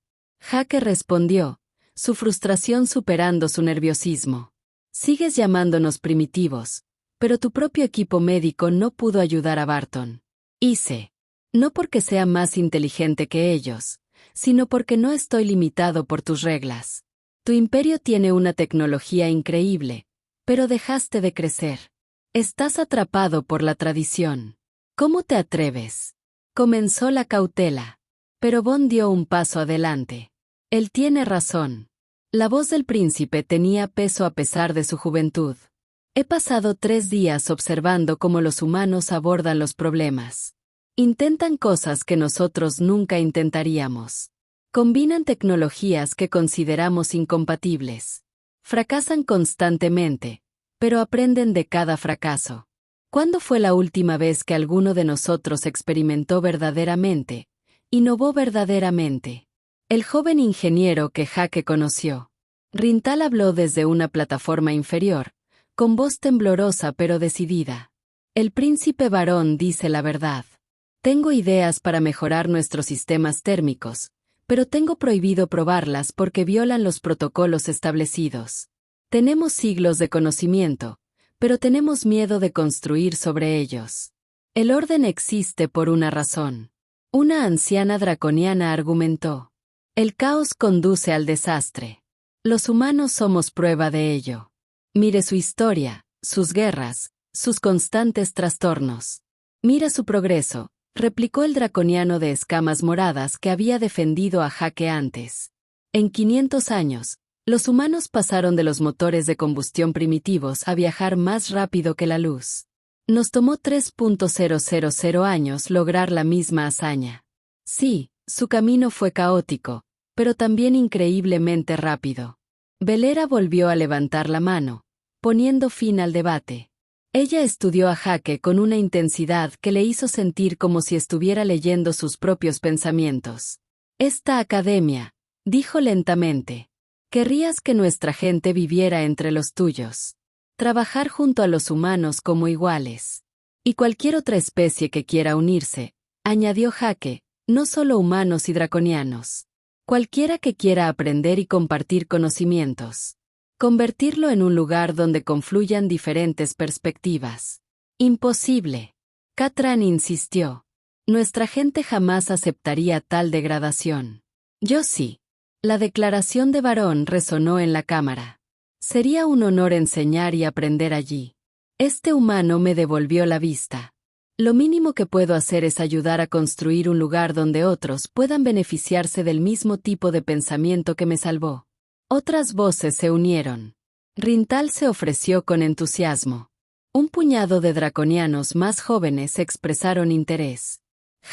S2: Jake respondió, su frustración superando su nerviosismo. Sigues llamándonos primitivos, pero tu propio equipo médico no pudo ayudar a Barton. Hice. No porque sea más inteligente que ellos, sino porque no estoy limitado por tus reglas. Tu imperio tiene una tecnología increíble, pero dejaste de crecer. Estás atrapado por la tradición. ¿Cómo te atreves? Comenzó la cautela. Pero Bond dio un paso adelante. Él tiene razón. La voz del príncipe tenía peso a pesar de su juventud. He pasado 3 días observando cómo los humanos abordan los problemas. Intentan cosas que nosotros nunca intentaríamos. Combinan tecnologías que consideramos incompatibles. Fracasan constantemente, pero aprenden de cada fracaso. ¿Cuándo fue la última vez que alguno de nosotros experimentó verdaderamente, innovó verdaderamente? El joven ingeniero que Jake conoció. Rintal habló desde una plataforma inferior, con voz temblorosa pero decidida. El príncipe varón dice la verdad. Tengo ideas para mejorar nuestros sistemas térmicos, pero tengo prohibido probarlas porque violan los protocolos establecidos. Tenemos siglos de conocimiento, pero tenemos miedo de construir sobre ellos. El orden existe por una razón. Una anciana draconiana argumentó. El caos conduce al desastre. Los humanos somos prueba de ello. Mire su historia, sus guerras, sus constantes trastornos. Mira su progreso, replicó el draconiano de escamas moradas que había defendido a Jake antes. En 500 años, los humanos pasaron de los motores de combustión primitivos a viajar más rápido que la luz. Nos tomó 3.000 años lograr la misma hazaña. Sí, su camino fue caótico, pero también increíblemente rápido. Velera volvió a levantar la mano, poniendo fin al debate. Ella estudió a Jake con una intensidad que le hizo sentir como si estuviera leyendo sus propios pensamientos. Esta academia, dijo lentamente. Querrías que nuestra gente viviera entre los tuyos. Trabajar junto a los humanos como iguales. Y cualquier otra especie que quiera unirse, añadió Jake, no solo humanos y draconianos. Cualquiera que quiera aprender y compartir conocimientos. Convertirlo en un lugar donde confluyan diferentes perspectivas. Imposible. Catran insistió. Nuestra gente jamás aceptaría tal degradación. Yo sí. La declaración de varón resonó en la cámara. Sería un honor enseñar y aprender allí. Este humano me devolvió la vista. Lo mínimo que puedo hacer es ayudar a construir un lugar donde otros puedan beneficiarse del mismo tipo de pensamiento que me salvó. Otras voces se unieron. Rintal se ofreció con entusiasmo. Un puñado de draconianos más jóvenes expresaron interés.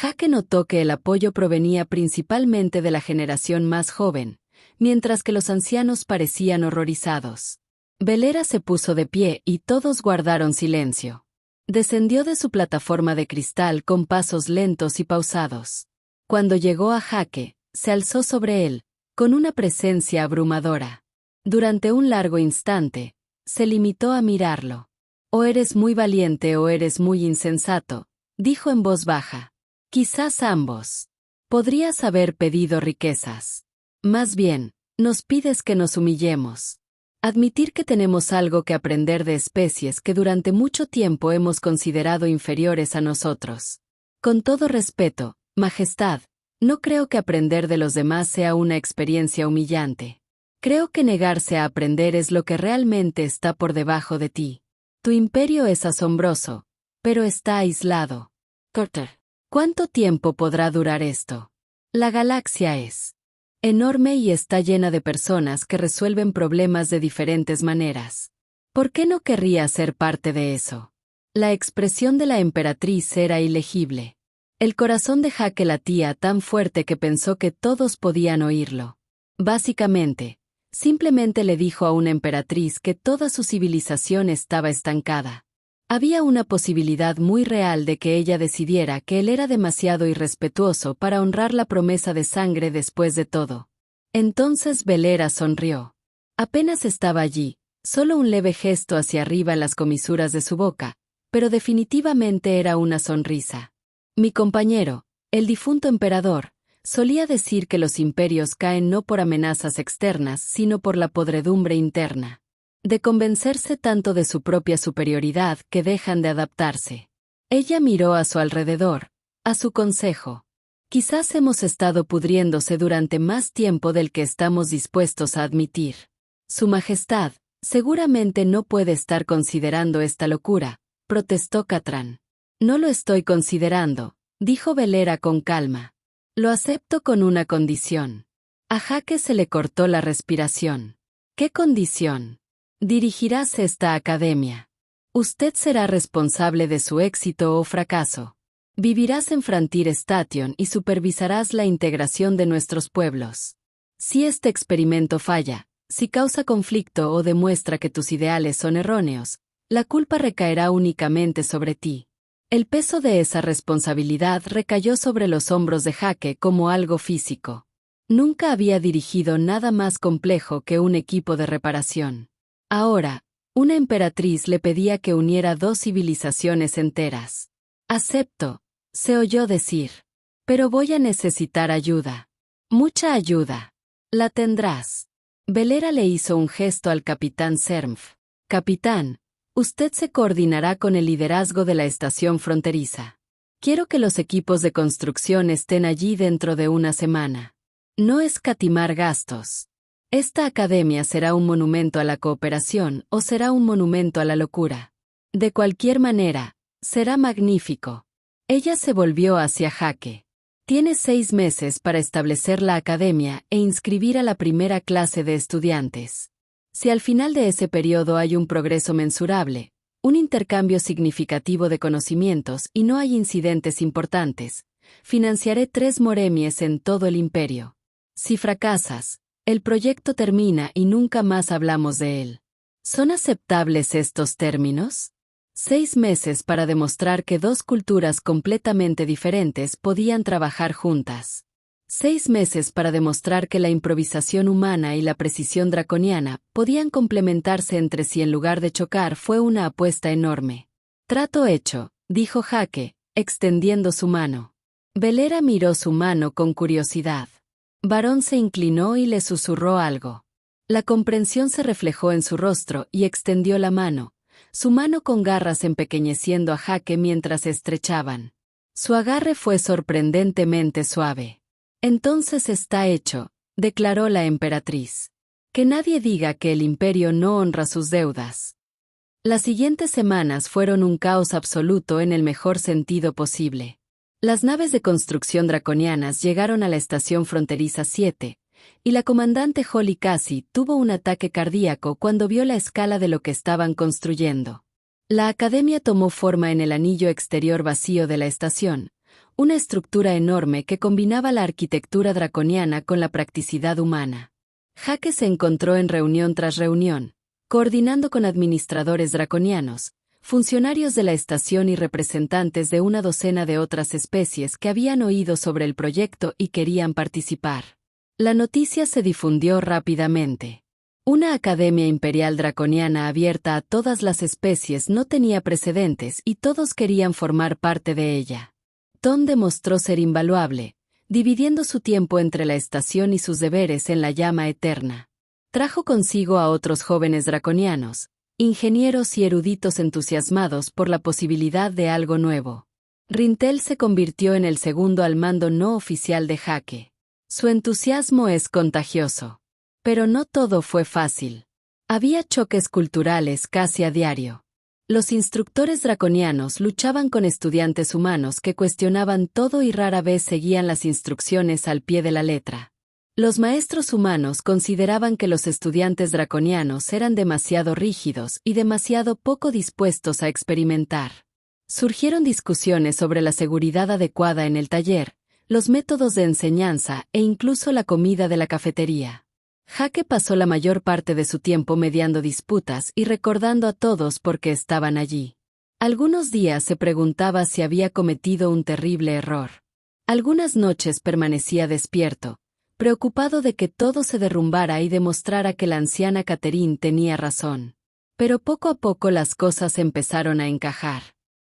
S2: Jake notó que el apoyo provenía principalmente de la generación más joven, mientras que los ancianos parecían horrorizados. Velera se puso de pie y todos guardaron silencio. Descendió de su plataforma de cristal con pasos lentos y pausados. Cuando llegó a Jake, se alzó sobre él, con una presencia abrumadora. Durante un largo instante, se limitó a mirarlo. O eres muy valiente o eres muy insensato, dijo en voz baja. Quizás ambos. Podrías haber pedido riquezas. Más bien, nos pides que nos humillemos. Admitir que tenemos algo que aprender de especies que durante mucho tiempo hemos considerado inferiores a nosotros. Con todo respeto, Majestad, no creo que aprender de los demás sea una experiencia humillante. Creo que negarse a aprender es lo que realmente está por debajo de ti. Tu imperio es asombroso, pero está aislado. Carter. ¿Cuánto tiempo podrá durar esto? La galaxia es enorme y está llena de personas que resuelven problemas de diferentes maneras. ¿Por qué no querría ser parte de eso? La expresión de la emperatriz era ilegible. El corazón de Jake latía tan fuerte que pensó que todos podían oírlo. Básicamente, simplemente le dijo a una emperatriz que toda su civilización estaba estancada. Había una posibilidad muy real de que ella decidiera que él era demasiado irrespetuoso para honrar la promesa de sangre después de todo. Entonces Velera sonrió. Apenas estaba allí, solo un leve gesto hacia arriba en las comisuras de su boca, pero definitivamente era una sonrisa. Mi compañero, el difunto emperador, solía decir que los imperios caen no por amenazas externas sino por la podredumbre interna. De convencerse tanto de su propia superioridad que dejan de adaptarse. Ella miró a su alrededor, a su consejo. Quizás hemos estado pudriéndose durante más tiempo del que estamos dispuestos a admitir. Su Majestad, seguramente no puede estar considerando esta locura, protestó Catran. No lo estoy considerando, dijo Velera con calma. Lo acepto con una condición. A Jake se le cortó la respiración. ¿Qué condición? Dirigirás esta academia. Usted será responsable de su éxito o fracaso. Vivirás en Frontier Station y supervisarás la integración de nuestros pueblos. Si este experimento falla, si causa conflicto o demuestra que tus ideales son erróneos, la culpa recaerá únicamente sobre ti. El peso de esa responsabilidad recayó sobre los hombros de Jake como algo físico. Nunca había dirigido nada más complejo que un equipo de reparación. Ahora, una emperatriz le pedía que uniera dos civilizaciones enteras. Acepto, se oyó decir. Pero voy a necesitar ayuda. Mucha ayuda. La tendrás. Velera le hizo un gesto al capitán Sermf. Capitán, usted se coordinará con el liderazgo de la estación fronteriza. Quiero que los equipos de construcción estén allí dentro de una semana. No escatimar gastos. ¿Esta academia será un monumento a la cooperación o será un monumento a la locura? De cualquier manera, será magnífico. Ella se volvió hacia Jake. Tienes 6 meses para establecer la academia e inscribir a la primera clase de estudiantes. Si al final de ese periodo hay un progreso mensurable, un intercambio significativo de conocimientos y no hay incidentes importantes, financiaré 3 moremies en todo el imperio. Si fracasas, el proyecto termina y nunca más hablamos de él. ¿Son aceptables estos términos? 6 meses para demostrar que dos culturas completamente diferentes podían trabajar juntas. 6 meses para demostrar que la improvisación humana y la precisión draconiana podían complementarse entre sí en lugar de chocar fue una apuesta enorme. Trato hecho, dijo Jake, extendiendo su mano. Velera miró su mano con curiosidad. Varón se inclinó y le susurró algo. La comprensión se reflejó en su rostro y extendió la mano, su mano con garras empequeñeciendo a Jake mientras se estrechaban. Su agarre fue sorprendentemente suave. Entonces está hecho, declaró la emperatriz. Que nadie diga que el imperio no honra sus deudas. Las siguientes semanas fueron un caos absoluto en el mejor sentido posible. Las naves de construcción draconianas llegaron a la estación fronteriza 7, y la comandante Holly Cassie tuvo un ataque cardíaco cuando vio la escala de lo que estaban construyendo. La academia tomó forma en el anillo exterior vacío de la estación, una estructura enorme que combinaba la arquitectura draconiana con la practicidad humana. Jake se encontró en reunión tras reunión, coordinando con administradores draconianos, funcionarios de la estación y representantes de una docena de otras especies que habían oído sobre el proyecto y querían participar. La noticia se difundió rápidamente. Una academia imperial draconiana abierta a todas las especies no tenía precedentes y todos querían formar parte de ella. Tom demostró ser invaluable, dividiendo su tiempo entre la estación y sus deberes en la llama eterna. Trajo consigo a otros jóvenes draconianos, ingenieros y eruditos entusiasmados por la posibilidad de algo nuevo. Rintel se convirtió en el segundo al mando no oficial de Jake. Su entusiasmo es contagioso. Pero no todo fue fácil. Había choques culturales casi a diario. Los instructores draconianos luchaban con estudiantes humanos que cuestionaban todo y rara vez seguían las instrucciones al pie de la letra. Los maestros humanos consideraban que los estudiantes draconianos eran demasiado rígidos y demasiado poco dispuestos a experimentar. Surgieron discusiones sobre la seguridad adecuada en el taller, los métodos de enseñanza e incluso la comida de la cafetería. Jake pasó la mayor parte de su tiempo mediando disputas y recordando a todos por qué estaban allí. Algunos días se preguntaba si había cometido un terrible error. Algunas noches permanecía despierto, preocupado de que todo se derrumbara y demostrara que la anciana Catherine tenía razón. Pero poco a poco las cosas empezaron a encajar.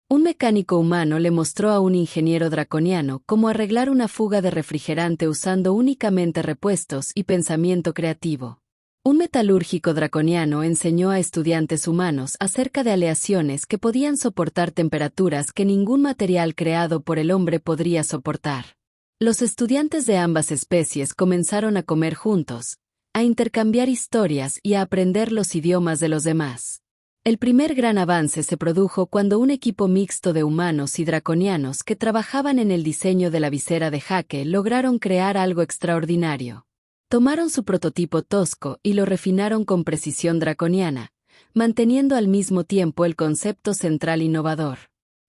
S2: Un mecánico humano le mostró a un ingeniero draconiano cómo arreglar una fuga de refrigerante usando únicamente repuestos y pensamiento creativo. Un metalúrgico draconiano enseñó a estudiantes humanos acerca de aleaciones que podían soportar temperaturas que ningún material creado por el hombre podría soportar. Los estudiantes de ambas especies comenzaron a comer juntos, a intercambiar historias y a aprender los idiomas de los demás. El primer gran avance se produjo cuando un equipo mixto de humanos y draconianos que trabajaban en el diseño de la visera de Jake lograron crear algo extraordinario. Tomaron su prototipo tosco y lo refinaron con precisión draconiana, manteniendo al mismo tiempo el concepto central innovador.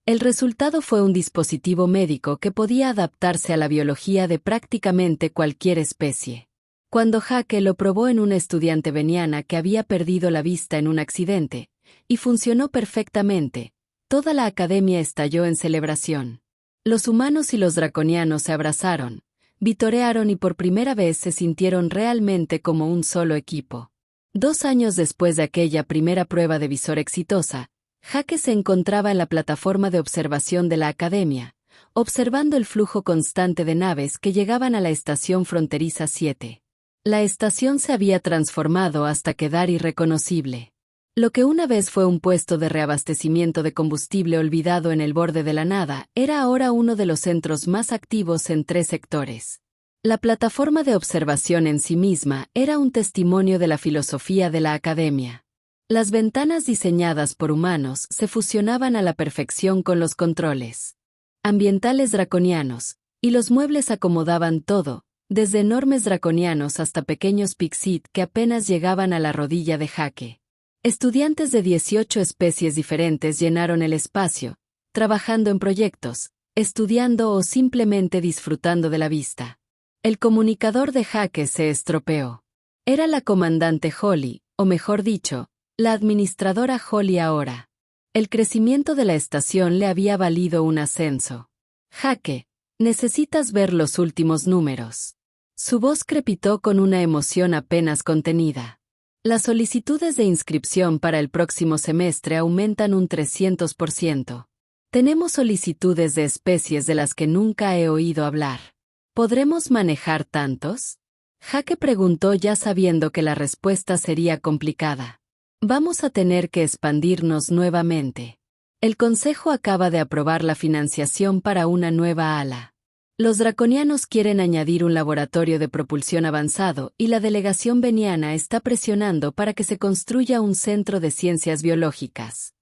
S2: El resultado fue un dispositivo médico que podía adaptarse a la biología de prácticamente cualquier especie. Cuando Jake lo probó en una estudiante veniana que había perdido la vista en un accidente, y funcionó perfectamente, toda la academia estalló en celebración. Los humanos y los draconianos se abrazaron, vitorearon y por primera vez se sintieron realmente como un solo equipo. 2 años después de aquella primera prueba de visor exitosa, Jake se encontraba en la plataforma de observación de la academia, observando el flujo constante de naves que llegaban a la estación fronteriza 7. La estación se había transformado hasta quedar irreconocible. Lo que una vez fue un puesto de reabastecimiento de combustible olvidado en el borde de la nada, era ahora uno de los centros más activos en 3 sectores. La plataforma de observación en sí misma era un testimonio de la filosofía de la academia. Las ventanas diseñadas por humanos se fusionaban a la perfección con los controles ambientales draconianos, y los muebles acomodaban todo, desde enormes draconianos hasta pequeños pixit que apenas llegaban a la rodilla de Jake. Estudiantes de 18 especies diferentes llenaron el espacio, trabajando en proyectos, estudiando o simplemente disfrutando de la vista. El comunicador de Jake se estropeó. Era la comandante Holly, o mejor dicho, la administradora Holly ahora. El crecimiento de la estación le había valido un ascenso. Jake, necesitas ver los últimos números. Su voz crepitó con una emoción apenas contenida. Las solicitudes de inscripción para el próximo semestre aumentan un 300%. Tenemos solicitudes de especies de las que nunca he oído hablar. ¿Podremos manejar tantos? Jake preguntó ya sabiendo que la respuesta sería complicada. Vamos a tener que expandirnos nuevamente. El Consejo acaba de aprobar la financiación para una nueva ala. Los draconianos quieren añadir un laboratorio de propulsión avanzado y la delegación veniana está presionando para que se construya un centro de ciencias biológicas.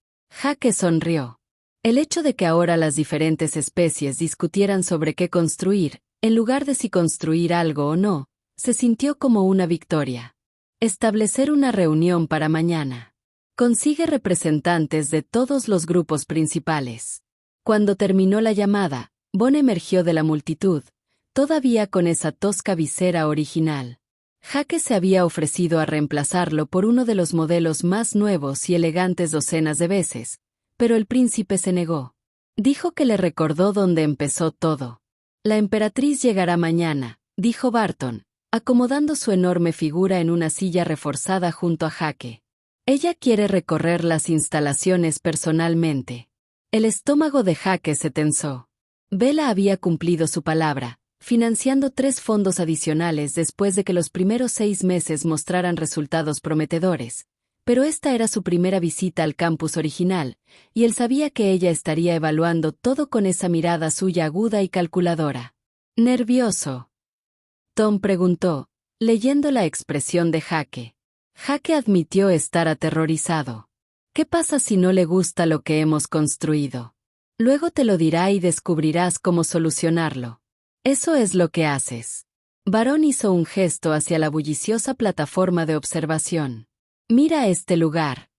S2: Jake sonrió. El hecho de que ahora las diferentes especies discutieran sobre qué construir, en lugar de si construir algo o no, se sintió como una victoria. Establecer una reunión para mañana. Consigue representantes de todos los grupos principales. Cuando terminó la llamada, Bon emergió de la multitud, todavía con esa tosca visera original. Jake se había ofrecido a reemplazarlo por uno de los modelos más nuevos y elegantes docenas de veces, pero el príncipe se negó. Dijo que le recordó dónde empezó todo. La emperatriz llegará mañana, dijo Barton, acomodando su enorme figura en una silla reforzada junto a Jake. Ella quiere recorrer las instalaciones personalmente. El estómago de Jake se tensó. Bella había cumplido su palabra, financiando 3 fondos adicionales después de que los primeros 6 meses mostraran resultados prometedores, pero esta era su primera visita al campus original, y él sabía que ella estaría evaluando todo con esa mirada suya aguda y calculadora. ¿Nervioso?, Tom preguntó, leyendo la expresión de Jake. Jake admitió estar aterrorizado. ¿Qué pasa si no le gusta lo que hemos construido? Luego te lo dirá y descubrirás cómo solucionarlo. Eso es lo que haces. Barón hizo un gesto hacia la bulliciosa plataforma de observación. Mira este lugar.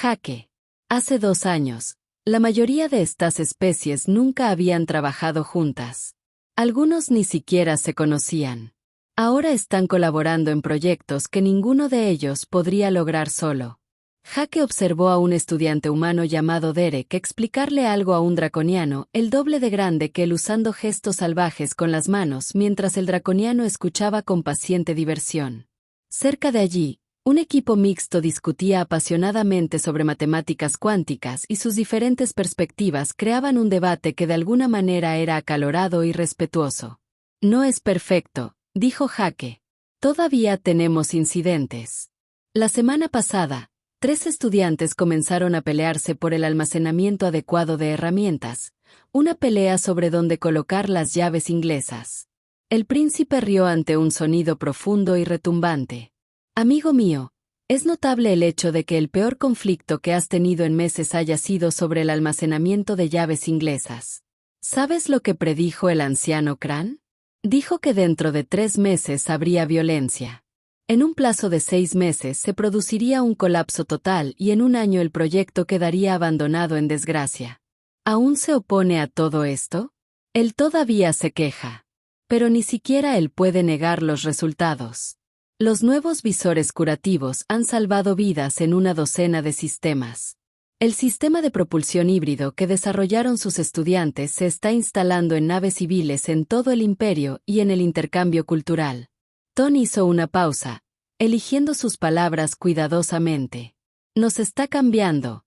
S2: Jake. Hace 2 años, la mayoría de estas especies nunca habían trabajado juntas. Algunos ni siquiera se conocían. Ahora están colaborando en proyectos que ninguno de ellos podría lograr solo. Jake observó a un estudiante humano llamado Derek explicarle algo a un draconiano, el doble de grande que él usando gestos salvajes con las manos mientras el draconiano escuchaba con paciente diversión. Cerca de allí, un equipo mixto discutía apasionadamente sobre matemáticas cuánticas y sus diferentes perspectivas creaban un debate que de alguna manera era acalorado y respetuoso. No es perfecto, dijo Jake. Todavía tenemos incidentes. La semana pasada, 3 estudiantes comenzaron a pelearse por el almacenamiento adecuado de herramientas, una pelea sobre dónde colocar las llaves inglesas. El príncipe rió ante un sonido profundo y retumbante. Amigo mío, es notable el hecho de que el peor conflicto que has tenido en meses haya sido sobre el almacenamiento de llaves inglesas. ¿Sabes lo que predijo el anciano Cran? Dijo que dentro de 3 meses habría violencia. En un plazo de 6 meses se produciría un colapso total y en un año el proyecto quedaría abandonado en desgracia. ¿Aún se opone a todo esto? Él todavía se queja. Pero ni siquiera él puede negar los resultados. Los nuevos visores curativos han salvado vidas en una docena de sistemas. El sistema de propulsión híbrido que desarrollaron sus estudiantes se está instalando en naves civiles en todo el imperio y en el intercambio cultural. Ton hizo una pausa, eligiendo sus palabras cuidadosamente. Nos está cambiando.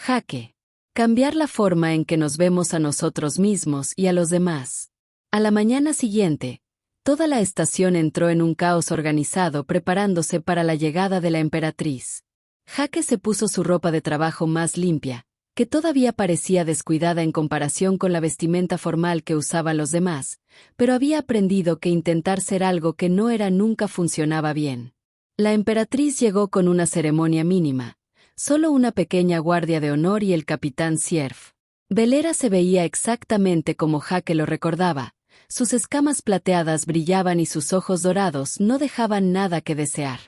S2: Jake. Cambiar la forma en que nos vemos a nosotros mismos y a los demás. A la mañana siguiente, toda la estación entró en un caos organizado preparándose para la llegada de la emperatriz. Jake se puso su ropa de trabajo más limpia, que todavía parecía descuidada en comparación con la vestimenta formal que usaban los demás, pero había aprendido que intentar ser algo que no era nunca funcionaba bien. La emperatriz llegó con una ceremonia mínima, solo una pequeña guardia de honor y el capitán Sierf. Velera se veía exactamente como Jake lo recordaba, sus escamas plateadas brillaban y sus ojos dorados no dejaban nada que desear.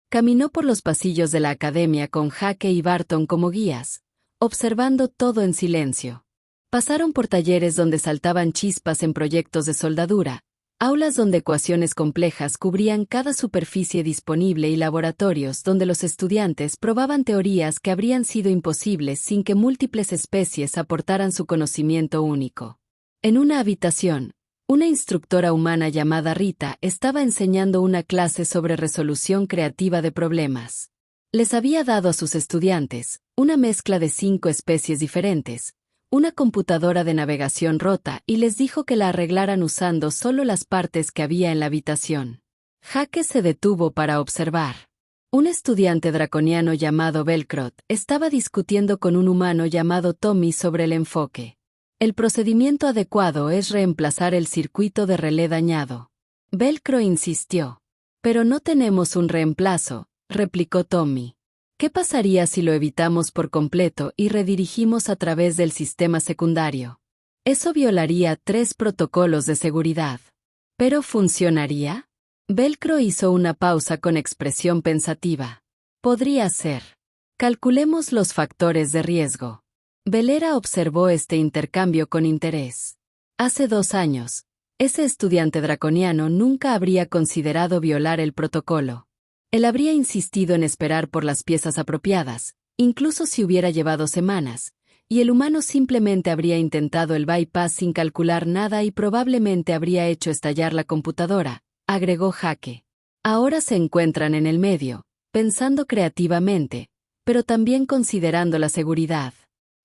S2: Caminó por los pasillos de la academia con Jake y Barton como guías, observando todo en silencio. Pasaron por talleres donde saltaban chispas en proyectos de soldadura, aulas donde ecuaciones complejas cubrían cada superficie disponible y laboratorios donde los estudiantes probaban teorías que habrían sido imposibles sin que múltiples especies aportaran su conocimiento único. En una habitación, una instructora humana llamada Rita estaba enseñando una clase sobre resolución creativa de problemas. Les había dado a sus estudiantes una mezcla de 5 especies diferentes, una computadora de navegación rota y les dijo que la arreglaran usando solo las partes que había en la habitación. Jake se detuvo para observar. Un estudiante draconiano llamado Velcrot estaba discutiendo con un humano llamado Tommy sobre el enfoque. El procedimiento adecuado es reemplazar el circuito de relé dañado. Velcro insistió. Pero no tenemos un reemplazo, replicó Tommy. ¿Qué pasaría si lo evitamos por completo y redirigimos a través del sistema secundario? Eso violaría 3 protocolos de seguridad. ¿Pero funcionaría? Velcro hizo una pausa con expresión pensativa. Podría ser. Calculemos los factores de riesgo. Velera observó este intercambio con interés. Hace 2 años, ese estudiante draconiano nunca habría considerado violar el protocolo. Él habría insistido en esperar por las piezas apropiadas, incluso si hubiera llevado semanas, y el humano simplemente habría intentado el bypass sin calcular nada y probablemente habría hecho estallar la computadora, agregó Jake. Ahora se encuentran en el medio, pensando creativamente, pero también considerando la seguridad.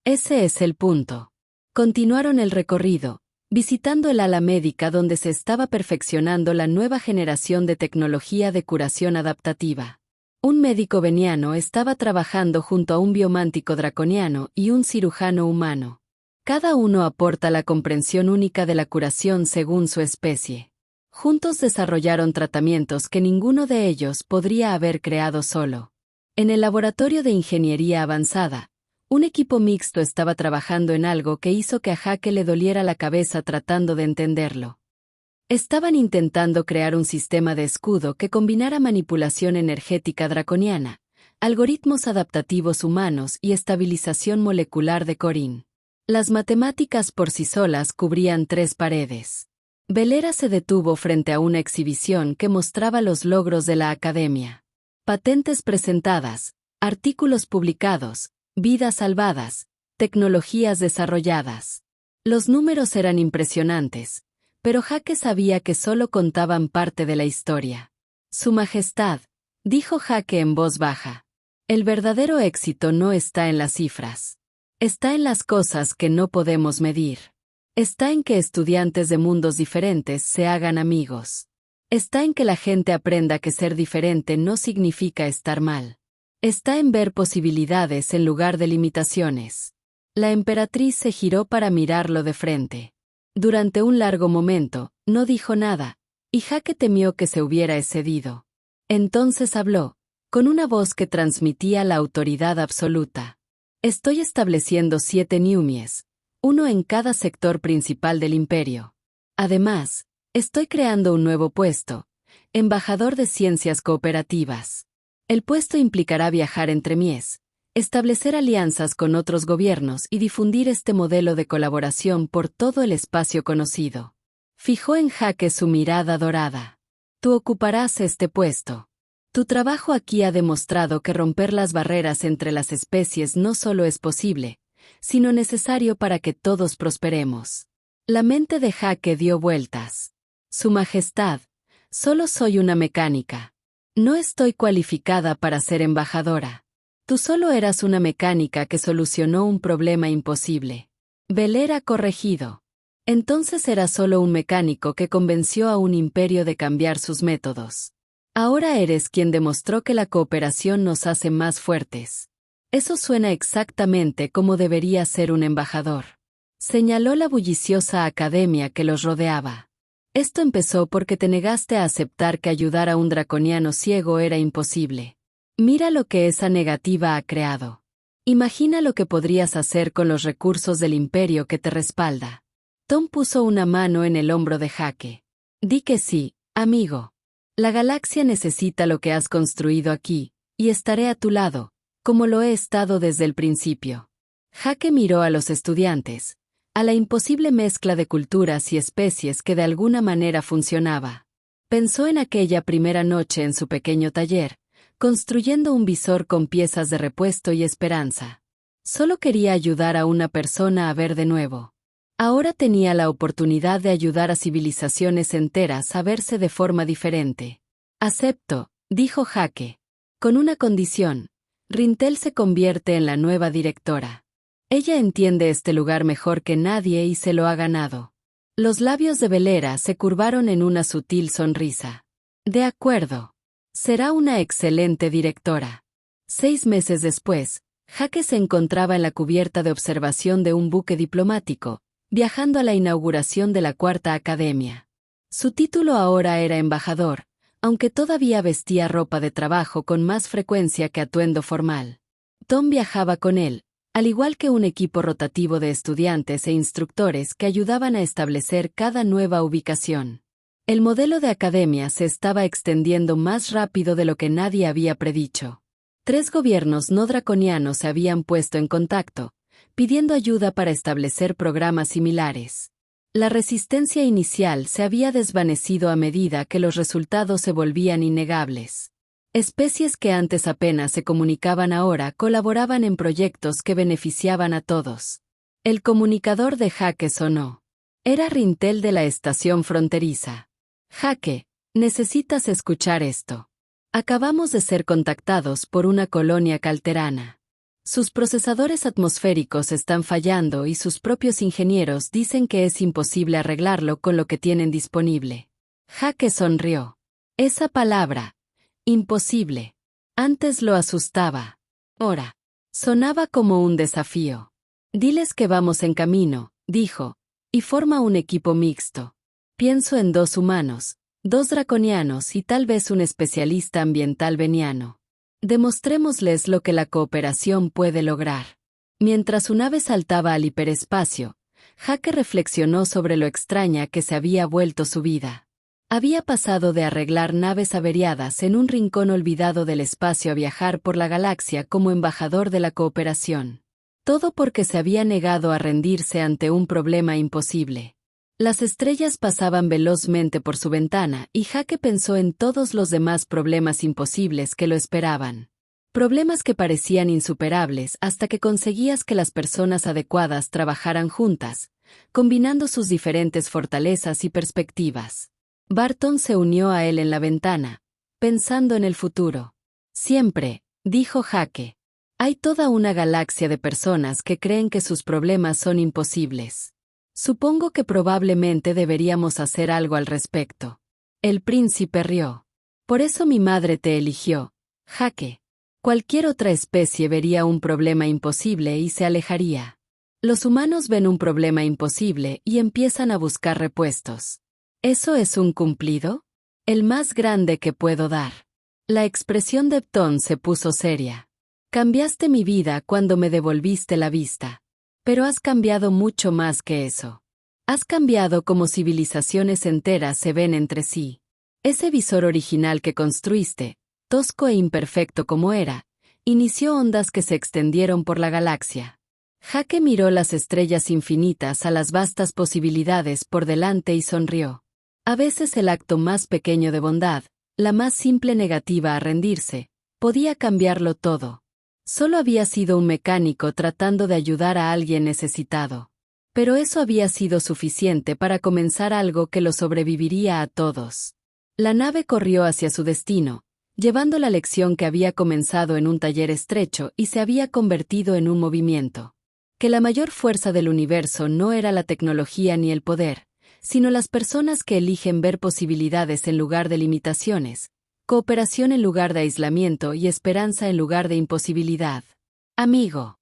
S2: Ese es el punto. Continuaron el recorrido, visitando el ala médica donde se estaba perfeccionando la nueva generación de tecnología de curación adaptativa. Un médico veniano estaba trabajando junto a un biomántico draconiano y un cirujano humano. Cada uno aporta la comprensión única de la curación según su especie. Juntos desarrollaron tratamientos que ninguno de ellos podría haber creado solo. En el laboratorio de ingeniería avanzada, un equipo mixto estaba trabajando en algo que hizo que a Jake le doliera la cabeza tratando de entenderlo. Estaban intentando crear un sistema de escudo que combinara manipulación energética draconiana, algoritmos adaptativos humanos y estabilización molecular de Corin. Las matemáticas por sí solas cubrían 3 paredes. Velera se detuvo frente a una exhibición que mostraba los logros de la academia. Patentes presentadas, artículos publicados, vidas salvadas, tecnologías desarrolladas. Los números eran impresionantes, pero Jake sabía que solo contaban parte de la historia. Su Majestad, dijo Jake en voz baja. El verdadero éxito no está en las cifras. Está en las cosas que no podemos medir. Está en que estudiantes de mundos diferentes se hagan amigos. Está en que la gente aprenda que ser diferente no significa estar mal. Está en ver posibilidades en lugar de limitaciones. La emperatriz se giró para mirarlo de frente. Durante un largo momento, no dijo nada, y Jake temió que se hubiera excedido. Entonces habló, con una voz que transmitía la autoridad absoluta. Estoy estableciendo 7 Neumies, uno en cada sector principal del imperio. Además, estoy creando un nuevo puesto, embajador de ciencias cooperativas. El puesto implicará viajar entre Mies, establecer alianzas con otros gobiernos y difundir este modelo de colaboración por todo el espacio conocido. Fijó en Jake su mirada dorada. Tú ocuparás este puesto. Tu trabajo aquí ha demostrado que romper las barreras entre las especies no solo es posible, sino necesario para que todos prosperemos. La mente de Jake dio vueltas. Su Majestad, solo soy una mecánica. No estoy cualificada para ser embajadora. Tú solo eras una mecánica que solucionó un problema imposible. Beler ha corregido. Entonces era solo un mecánico que convenció a un imperio de cambiar sus métodos. Ahora eres quien demostró que la cooperación nos hace más fuertes. Eso suena exactamente como debería ser un embajador. Señaló la bulliciosa academia que los rodeaba. Esto empezó porque te negaste a aceptar que ayudar a un draconiano ciego era imposible. Mira lo que esa negativa ha creado. Imagina lo que podrías hacer con los recursos del imperio que te respalda. Tom puso una mano en el hombro de Jake. Di que sí, amigo. La galaxia necesita lo que has construido aquí, y estaré a tu lado, como lo he estado desde el principio. Jake miró a los estudiantes, a la imposible mezcla de culturas y especies que de alguna manera funcionaba. Pensó en aquella primera noche en su pequeño taller, construyendo un visor con piezas de repuesto y esperanza. Solo quería ayudar a una persona a ver de nuevo. Ahora tenía la oportunidad de ayudar a civilizaciones enteras a verse de forma diferente. Acepto, dijo Jake. Con una condición. Rintel se convierte en la nueva directora. Ella entiende este lugar mejor que nadie y se lo ha ganado. Los labios de Velera se curvaron en una sutil sonrisa. De acuerdo. Será una excelente directora. 6 meses después, Jake se encontraba en la cubierta de observación de un buque diplomático, viajando a la inauguración de la Cuarta Academia. Su título ahora era embajador, aunque todavía vestía ropa de trabajo con más frecuencia que atuendo formal. Tom viajaba con él, al igual que un equipo rotativo de estudiantes e instructores que ayudaban a establecer cada nueva ubicación. El modelo de academia se estaba extendiendo más rápido de lo que nadie había predicho. 3 gobiernos no draconianos se habían puesto en contacto, pidiendo ayuda para establecer programas similares. La resistencia inicial se había desvanecido a medida que los resultados se volvían innegables. Especies que antes apenas se comunicaban ahora colaboraban en proyectos que beneficiaban a todos. El comunicador de Jake sonó. Era Rintel de la estación fronteriza. Jake, necesitas escuchar esto. Acabamos de ser contactados por una colonia calterana. Sus procesadores atmosféricos están fallando y sus propios ingenieros dicen que es imposible arreglarlo con lo que tienen disponible. Jake sonrió. Esa palabra, imposible, antes lo asustaba. Ahora, sonaba como un desafío. Diles que vamos en camino, dijo, y forma un equipo mixto. Pienso en 2 humanos, 2 draconianos y tal vez un especialista ambiental veniano. Demostrémosles lo que la cooperación puede lograr. Mientras su nave saltaba al hiperespacio, Jake reflexionó sobre lo extraña que se había vuelto su vida. Había pasado de arreglar naves averiadas en un rincón olvidado del espacio a viajar por la galaxia como embajador de la cooperación. Todo porque se había negado a rendirse ante un problema imposible. Las estrellas pasaban velozmente por su ventana y Jake pensó en todos los demás problemas imposibles que lo esperaban. Problemas que parecían insuperables hasta que conseguías que las personas adecuadas trabajaran juntas, combinando sus diferentes fortalezas y perspectivas. Barton se unió a él en la ventana, pensando en el futuro. Siempre, dijo Jake, hay toda una galaxia de personas que creen que sus problemas son imposibles. Supongo que probablemente deberíamos hacer algo al respecto. El príncipe rió. Por eso mi madre te eligió, Jake. Cualquier otra especie vería un problema imposible y se alejaría. Los humanos ven un problema imposible y empiezan a buscar repuestos. ¿Eso es un cumplido? El más grande que puedo dar. La expresión de Tom se puso seria. Cambiaste mi vida cuando me devolviste la vista. Pero has cambiado mucho más que eso. Has cambiado como civilizaciones enteras se ven entre sí. Ese visor original que construiste, tosco e imperfecto como era, inició ondas que se extendieron por la galaxia. Jake miró las estrellas infinitas a las vastas posibilidades por delante y sonrió. A veces el acto más pequeño de bondad, la más simple negativa a rendirse, podía cambiarlo todo. Solo había sido un mecánico tratando de ayudar a alguien necesitado. Pero eso había sido suficiente para comenzar algo que lo sobreviviría a todos. La nave corrió hacia su destino, llevando la lección que había comenzado en un taller estrecho y se había convertido en un movimiento. Que la mayor fuerza del universo no era la tecnología ni el poder, sino las personas que eligen ver posibilidades en lugar de limitaciones, cooperación en lugar de aislamiento y esperanza en lugar de imposibilidad. Amigo.